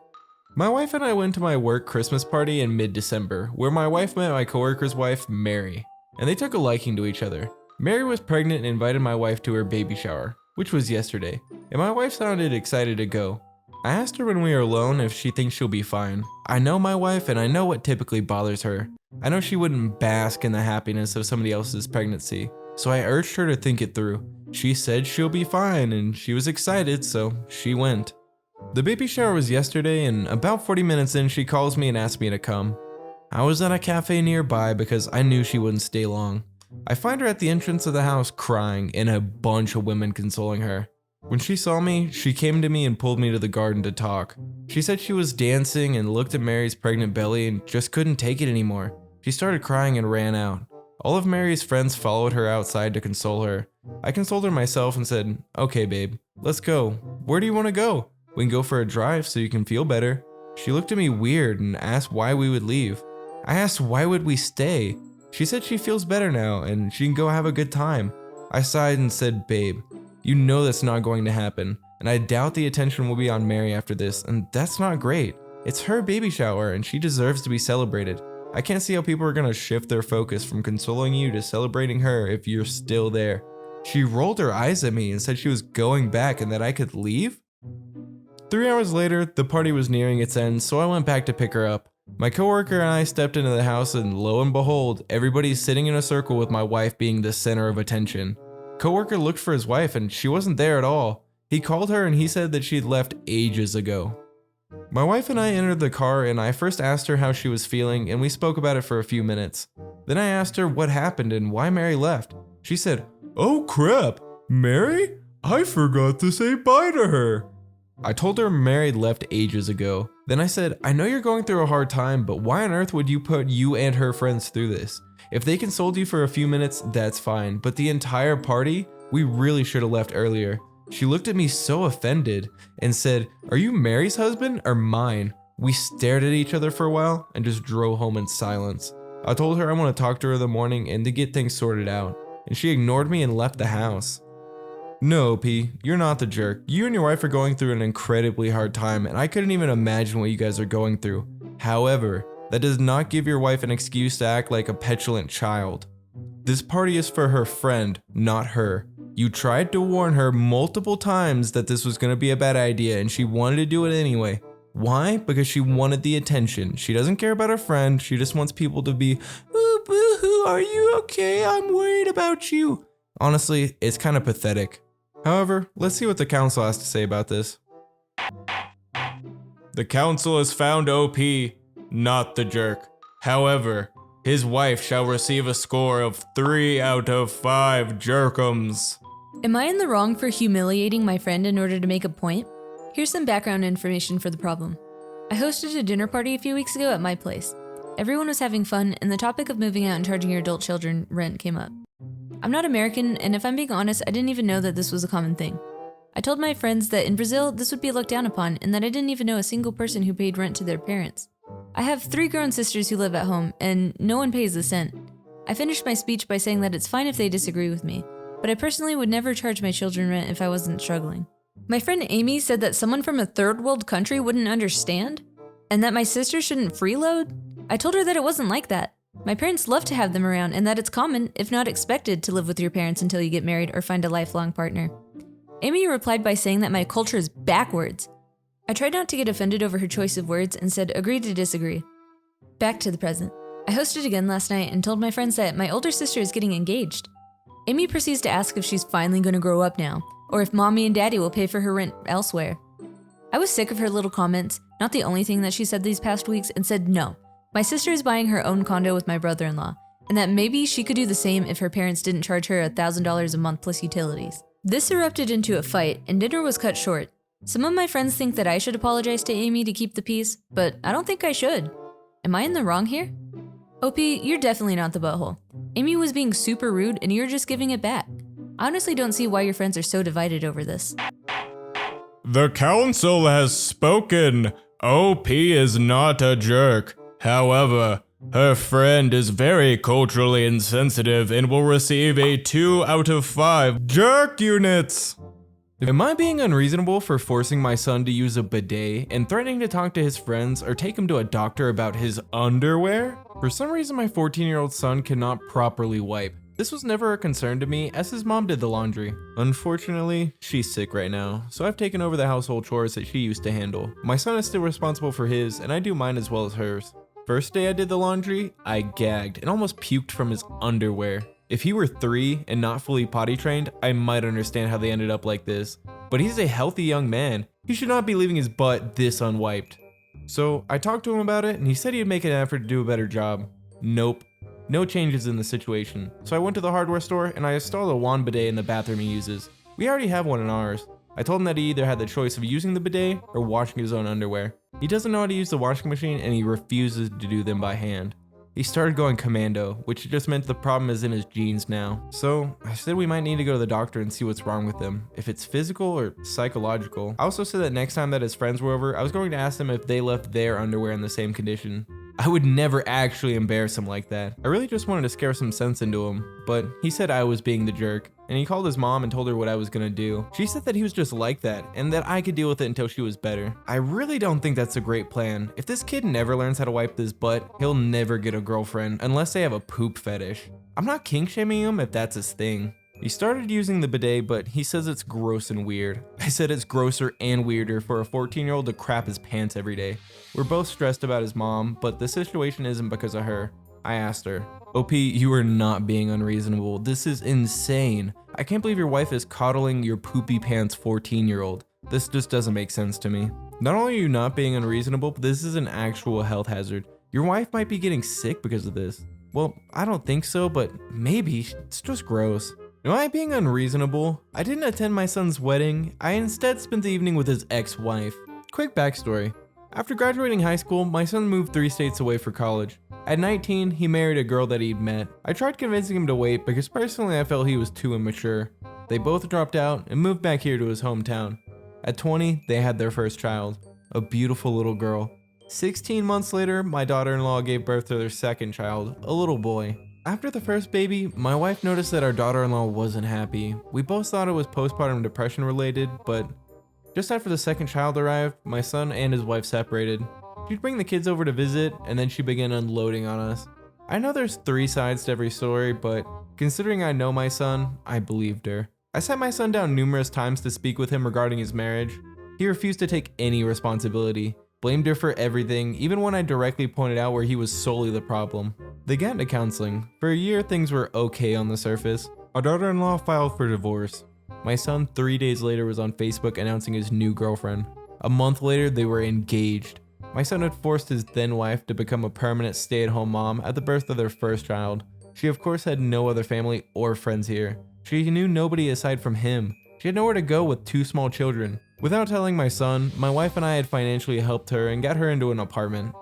My wife and I went to my work Christmas party in mid-December, where my wife met my coworker's wife, Mary, and they took a liking to each other. Mary was pregnant and invited my wife to her baby shower, which was yesterday, and my wife sounded excited to go. I asked her when we are alone if she thinks she'll be fine. I know my wife and I know what typically bothers her. I know she wouldn't bask in the happiness of somebody else's pregnancy, so I urged her to think it through. She said she'll be fine and she was excited, so she went. The baby shower was yesterday, and about 40 minutes in she calls me and asks me to come. I was at a cafe nearby because I knew she wouldn't stay long. I find her at the entrance of the house crying and a bunch of women consoling her. When she saw me, she came to me and pulled me to the garden to talk. She said she was dancing and looked at Mary's pregnant belly and just couldn't take it anymore. She started crying and ran out. All of Mary's friends followed her outside to console her. I consoled her myself and said, "Okay babe, let's go. Where do you want to go? We can go for a drive so you can feel better." She looked at me weird and asked why we would leave. I asked why would we stay. She said she feels better now and she can go have a good time. I sighed and said, "Babe, you know that's not going to happen, and I doubt the attention will be on Mary after this, and that's not great. It's her baby shower and she deserves to be celebrated. I can't see how people are going to shift their focus from consoling you to celebrating her if you're still there." She rolled her eyes at me and said she was going back and that I could leave. 3 hours later, the party was nearing its end, so I went back to pick her up. My coworker and I stepped into the house and lo and behold, everybody's sitting in a circle with my wife being the center of attention. Coworker looked for his wife and she wasn't there at all. He called her and he said that she'd left ages ago. My wife and I entered the car and I first asked her how she was feeling and we spoke about it for a few minutes. Then I asked her what happened and why Mary left. She said, "Oh crap, Mary? I forgot to say bye to her." I told her Mary left ages ago. Then I said, "I know you're going through a hard time, but why on earth would you put you and her friends through this? If they consoled you for a few minutes, that's fine, but the entire party, we really should have left earlier." She looked at me so offended and said, "Are you Mary's husband or mine?" We stared at each other for a while and just drove home in silence. I told her I want to talk to her in the morning and to get things sorted out, and she ignored me and left the house. No, P, you're not the jerk. You and your wife are going through an incredibly hard time, and I couldn't even imagine what you guys are going through. However, that does not give your wife an excuse to act like a petulant child. This party is for her friend, not her. You tried to warn her multiple times that this was going to be a bad idea, and she wanted to do it anyway. Why? Because she wanted the attention. She doesn't care about her friend. She just wants people to be, "Ooh, boo-hoo, are you okay? I'm worried about you." Honestly, it's kind of pathetic. However, let's see what the council has to say about this. The council has found OP, not the jerk. However, his wife shall receive a score of 3 out of 5 jerkums. Am I in the wrong for humiliating my friend in order to make a point? Here's some background information for the problem. I hosted a dinner party a few weeks ago at my place. Everyone was having fun, and the topic of moving out and charging your adult children rent came up. I'm not American, and if I'm being honest, I didn't even know that this was a common thing. I told my friends that in Brazil, this would be looked down upon, and that I didn't even know a single person who paid rent to their parents. I have 3 grown sisters who live at home, and no one pays a cent. I finished my speech by saying that it's fine if they disagree with me, but I personally would never charge my children rent if I wasn't struggling. My friend Amy said that someone from a third world country wouldn't understand, and that my sister shouldn't freeload. I told her that it wasn't like that. My parents love to have them around, and that it's common, if not expected, to live with your parents until you get married or find a lifelong partner. Amy replied by saying that my culture is backwards. I tried not to get offended over her choice of words and said agree to disagree. Back to the present. I hosted again last night and told my friends that my older sister is getting engaged. Amy proceeds to ask if she's finally going to grow up now, or if mommy and daddy will pay for her rent elsewhere. I was sick of her little comments, Not the only thing that she said these past weeks, and said no. My sister is buying her own condo with my brother-in-law, and that maybe she could do the same if her parents didn't charge her $1,000 a month plus utilities. This erupted into a fight, and dinner was cut short. Some of my friends think that I should apologize to Amy to keep the peace, but I don't think I should. Am I in the wrong here? OP, you're definitely not the butthole. Amy was being super rude, and you're just giving it back. I honestly don't see why your friends are so divided over this. The council has spoken. OP is not a jerk. However, her friend is very culturally insensitive and will receive a 2 out of 5 jerk units. Am I being unreasonable for forcing my son to use a bidet and threatening to talk to his friends or take him to a doctor about his underwear? For some reason, my 14-year-old son cannot properly wipe. This was never a concern to me, as his mom did the laundry. Unfortunately, she's sick right now, so I've taken over the household chores that she used to handle. My son is still responsible for his, and I do mine as well as hers. First day I did the laundry, I gagged and almost puked from his underwear. If he were 3 and not fully potty trained, I might understand how they ended up like this. But he's a healthy young man. He should not be leaving his butt this unwiped. So I talked to him about it, and he said he'd make an effort to do a better job. Nope. No changes in the situation. So I went to the hardware store and I installed a wand bidet in the bathroom he uses. We already have one in ours. I told him that he either had the choice of using the bidet or washing his own underwear. He doesn't know how to use the washing machine and he refuses to do them by hand. He started going commando, which just meant the problem is in his genes now. So I said we might need to go to the doctor and see what's wrong with him, if it's physical or psychological. I also said that next time that his friends were over, I was going to ask them if they left their underwear in the same condition. I would never actually embarrass him like that. I really just wanted to scare some sense into him, but he said I was being the jerk, and he called his mom and told her what I was gonna do. She said that he was just like that, and that I could deal with it until she was better. I really don't think that's a great plan. If this kid never learns how to wipe his butt, he'll never get a girlfriend unless they have a poop fetish. I'm not kink shaming him if that's his thing. He started using the bidet, but he says it's gross and weird. I said it's grosser and weirder for a 14-year-old to crap his pants every day. We're both stressed about his mom, but the situation isn't because of her. I asked her, OP, you are not being unreasonable. This is insane. I can't believe your wife is coddling your poopy pants 14-year-old. This just doesn't make sense to me. Not only are you not being unreasonable, but this is an actual health hazard. Your wife might be getting sick because of this. Well, I don't think so, but maybe. It's just gross. Am I being unreasonable? I didn't attend my son's wedding. I instead spent the evening with his ex-wife. Quick backstory. After graduating high school, my son moved 3 states away for college. At 19, he married a girl that he'd met. I tried convincing him to wait because personally I felt he was too immature. They both dropped out and moved back here to his hometown. At 20, they had their first child, a beautiful little girl. 16 months later, my daughter-in-law gave birth to their second child, a little boy. After the first baby, my wife noticed that our daughter-in-law wasn't happy. We both thought it was postpartum depression related, but just after the second child arrived, my son and his wife separated. She'd bring the kids over to visit, and then she began unloading on us. I know there's 3 sides to every story, but considering I know my son, I believed her. I sat my son down numerous times to speak with him regarding his marriage. He refused to take any responsibility, blamed her for everything, even when I directly pointed out where he was solely the problem. They got into counseling. For a year, things were okay on the surface. Our daughter-in-law filed for divorce. My son 3 days later was on Facebook announcing his new girlfriend. A month later, they were engaged. My son had forced his then wife to become a permanent stay-at-home mom at the birth of their first child. She of course had no other family or friends here. She knew nobody aside from him. She had nowhere to go with 2 small children. Without telling my son, my wife and I had financially helped her and got her into an apartment.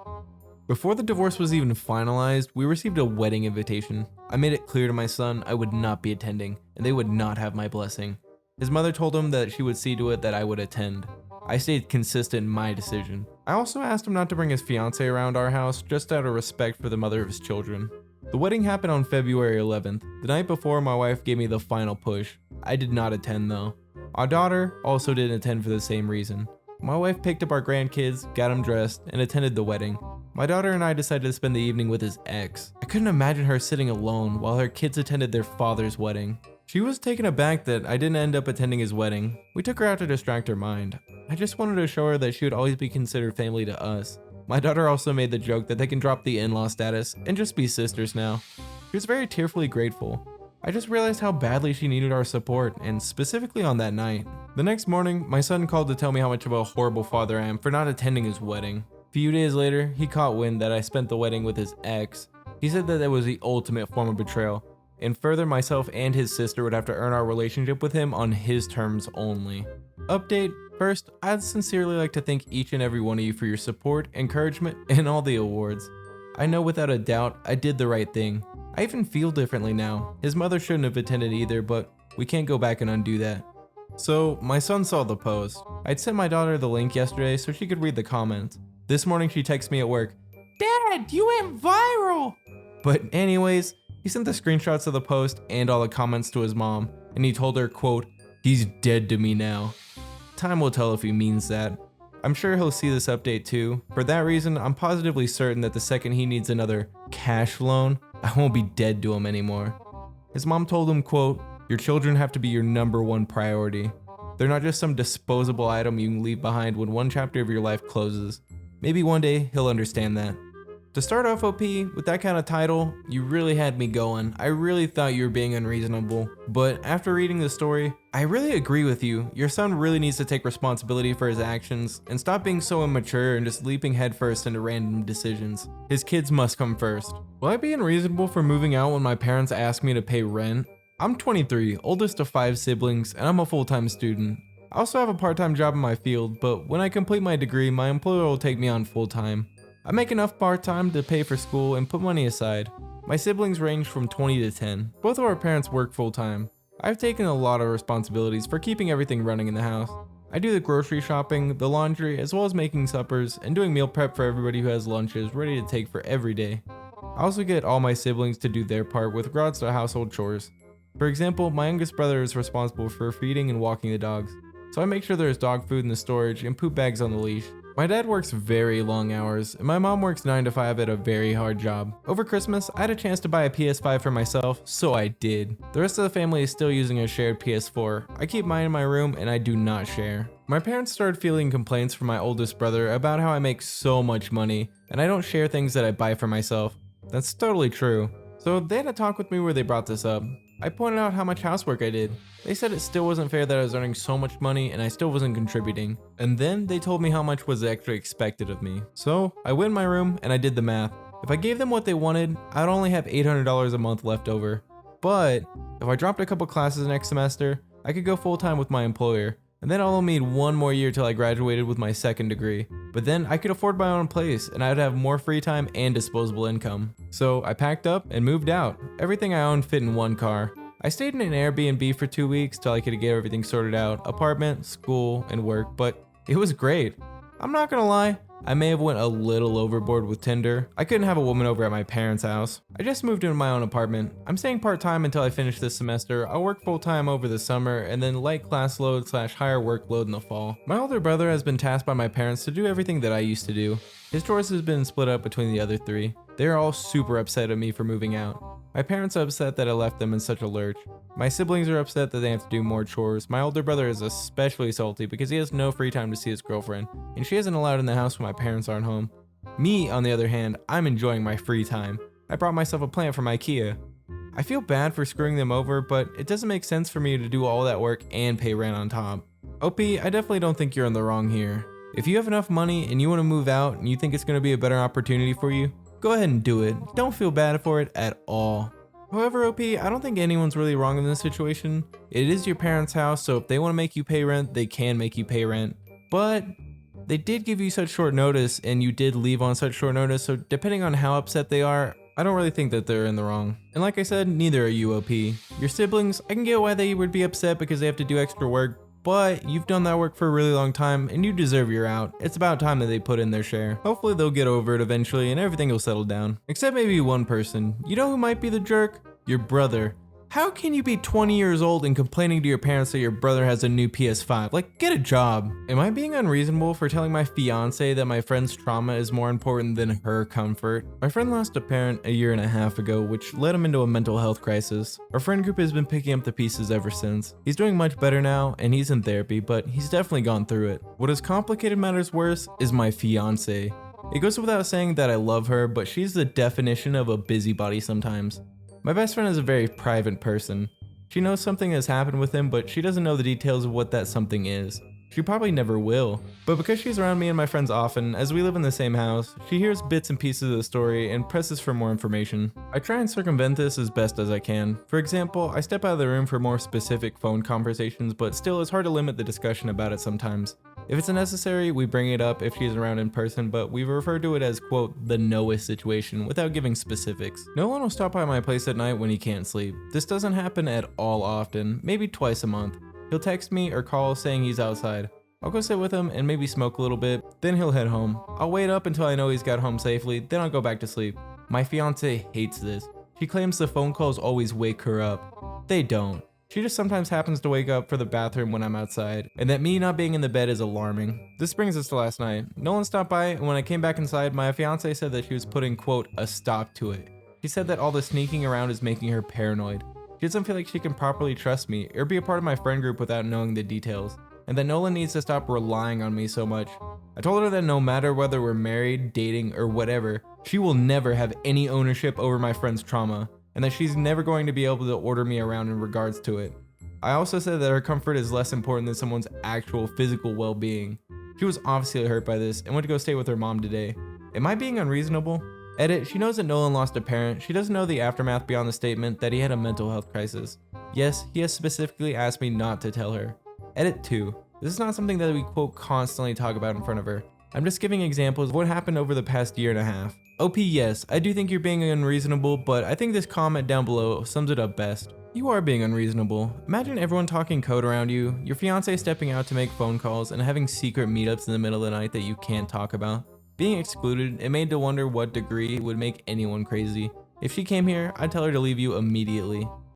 Before the divorce was even finalized, we received a wedding invitation. I made it clear to my son I would not be attending, and they would not have my blessing. His mother told him that she would see to it that I would attend. I stayed consistent in my decision. I also asked him not to bring his fiance around our house, just out of respect for the mother of his children. The wedding happened on February 11th. The night before, my wife gave me the final push. I did not attend though. Our daughter also didn't attend for the same reason. My wife picked up our grandkids, got them dressed, and attended the wedding. My daughter and I decided to spend the evening with his ex. I couldn't imagine her sitting alone while her kids attended their father's wedding. She was taken aback that I didn't end up attending his wedding. We took her out to distract her mind. I just wanted to show her that she would always be considered family to us. My daughter also made the joke that they can drop the in-law status and just be sisters now. She was very tearfully grateful. I just realized how badly she needed our support, and specifically on that night. The next morning, my son called to tell me how much of a horrible father I am for not attending his wedding. A few days later, he caught wind that I spent the wedding with his ex. He said that was the ultimate form of betrayal, and further, myself and his sister would have to earn our relationship with him on his terms only. Update: first, I'd sincerely like to thank each and every one of you for your support, encouragement, and all the awards. I know without a doubt I did the right thing. I even feel differently now. His mother shouldn't have attended either, but we can't go back and undo that. So, my son saw the post. I'd sent my daughter the link yesterday so she could read the comments. This morning she texted me at work, "Dad, you went viral!" But anyways, he sent the screenshots of the post and all the comments to his mom, and he told her, quote, "He's dead to me now." Time will tell if he means that. I'm sure he'll see this update too. For that reason, I'm positively certain that the second he needs another cash loan, I won't be dead to him anymore. His mom told him, quote, "Your children have to be your #1 priority. They're not just some disposable item you can leave behind when one chapter of your life closes." Maybe one day he'll understand that. To start off, OP, with that kind of title, you really had me going. I really thought you were being unreasonable. But after reading the story, I really agree with you. Your son really needs to take responsibility for his actions and stop being so immature and just leaping headfirst into random decisions. His kids must come first. Will I be unreasonable for moving out when my parents ask me to pay rent? I'm 23, oldest of 5 siblings, and I'm a full-time student. I also have a part-time job in my field, but when I complete my degree, my employer will take me on full-time. I make enough part-time to pay for school and put money aside. My siblings range from 20 to 10. Both of our parents work full-time. I've taken a lot of responsibilities for keeping everything running in the house. I do the grocery shopping, the laundry, as well as making suppers and doing meal prep for everybody who has lunches ready to take for every day. I also get all my siblings to do their part with regards to household chores. For example, my youngest brother is responsible for feeding and walking the dogs, so I make sure there's dog food in the storage and poop bags on the leash. My dad works very long hours, and my mom works 9 to 5 at a very hard job. Over Christmas, I had a chance to buy a PS5 for myself, so I did. The rest of the family is still using a shared PS4. I keep mine in my room, and I do not share. My parents started fielding complaints from my oldest brother about how I make so much money, and I don't share things that I buy for myself. That's totally true. So they had a talk with me where they brought this up. I pointed out how much housework I did. They said it still wasn't fair that I was earning so much money and I still wasn't contributing. And then they told me how much was actually expected of me. So I went in my room and I did the math. If I gave them what they wanted, I'd only have $800 a month left over. But if I dropped a couple classes next semester, I could go full-time with my employer. And then I'll only need 1 more year till I graduated with my 2nd degree. But then I could afford my own place and I'd have more free time and disposable income. So I packed up and moved out. Everything I owned fit in 1 car. I stayed in an Airbnb for 2 weeks till I could get everything sorted out, apartment, school, and work, but it was great. I'm not gonna lie, I may have went a little overboard with Tinder. I couldn't have a woman over at my parents' house. I just moved into my own apartment. I'm staying part-time until I finish this semester. I'll work full-time over the summer and then light class load / higher workload in the fall. My older brother has been tasked by my parents to do everything that I used to do. His chores has been split up between the other 3. They're all super upset at me for moving out. My parents are upset that I left them in such a lurch. My siblings are upset that they have to do more chores. My older brother is especially salty because he has no free time to see his girlfriend, and she isn't allowed in the house when my parents aren't home. Me, on the other hand, I'm enjoying my free time. I brought myself a plant from IKEA. I feel bad for screwing them over, but it doesn't make sense for me to do all that work and pay rent on top. OP, I definitely don't think you're in the wrong here. If you have enough money and you want to move out and you think it's going to be a better opportunity for you, go ahead and do it. Don't feel bad for it at all. However, OP, I don't think anyone's really wrong in this situation. It is your parents' house, so if they want to make you pay rent, they can make you pay rent. But they did give you such short notice and you did leave on such short notice, so depending on how upset they are, I don't really think that they're in the wrong. And like I said, neither are you, OP. Your siblings, I can get why they would be upset because they have to do extra work, but you've done that work for a really long time and you deserve your out. It's about time that they put in their share. Hopefully they'll get over it eventually and everything will settle down. Except maybe one person. You know who might be the jerk? Your brother. How can you be 20 years old and complaining to your parents that your brother has a new PS5? Like, get a job. Am I being unreasonable for telling my fiance that my friend's trauma is more important than her comfort? My friend lost a parent a 1.5 years ago, which led him into a mental health crisis. Our friend group has been picking up the pieces ever since. He's doing much better now, and he's in therapy, but he's definitely gone through it. What has complicated matters worse is my fiance. It goes without saying that I love her, but she's the definition of a busybody sometimes. My best friend is a very private person. She knows something has happened with him, but she doesn't know the details of what that something is. She probably never will. But because she's around me and my friends often, as we live in the same house, she hears bits and pieces of the story and presses for more information. I try and circumvent this as best as I can. For example, I step out of the room for more specific phone conversations, but still it's hard to limit the discussion about it sometimes. If it's necessary, we bring it up if she's around in person, but we refer to it as, quote, the Noah situation without giving specifics. Nolan will stop by my place at night when he can't sleep. This doesn't happen at all often, maybe twice a month. He'll text me or call saying he's outside. I'll go sit with him and maybe smoke a little bit, then he'll head home. I'll wait up until I know he's got home safely, then I'll go back to sleep. My fiance hates this. She claims the phone calls always wake her up. They don't. She just sometimes happens to wake up for the bathroom when I'm outside, and that me not being in the bed is alarming. This brings us to last night. Nolan stopped by, and when I came back inside, my fiance said that she was putting, quote, a stop to it. She said that all the sneaking around is making her paranoid. She doesn't feel like she can properly trust me or be a part of my friend group without knowing the details, and that Nolan needs to stop relying on me so much. I told her that no matter whether we're married, dating, or whatever, she will never have any ownership over my friend's trauma, and that she's never going to be able to order me around in regards to it. I also said that her comfort is less important than someone's actual physical well-being. She was obviously hurt by this and went to go stay with her mom today. Am I being unreasonable? Edit, she knows that Nolan lost a parent. She doesn't know the aftermath beyond the statement that he had a mental health crisis. Yes, he has specifically asked me not to tell her. Edit 2. This is not something that we, quote, constantly talk about in front of her. I'm just giving examples of what happened over the past year and a half. OP, yes, I do think you're being unreasonable, but I think this comment down below sums it up best. You are being unreasonable. Imagine everyone talking code around you, your fiance stepping out to make phone calls, and having secret meetups in the middle of the night that you can't talk about. Being excluded, it made to wonder what degree would make anyone crazy. If she came here, I'd tell her to leave you immediately.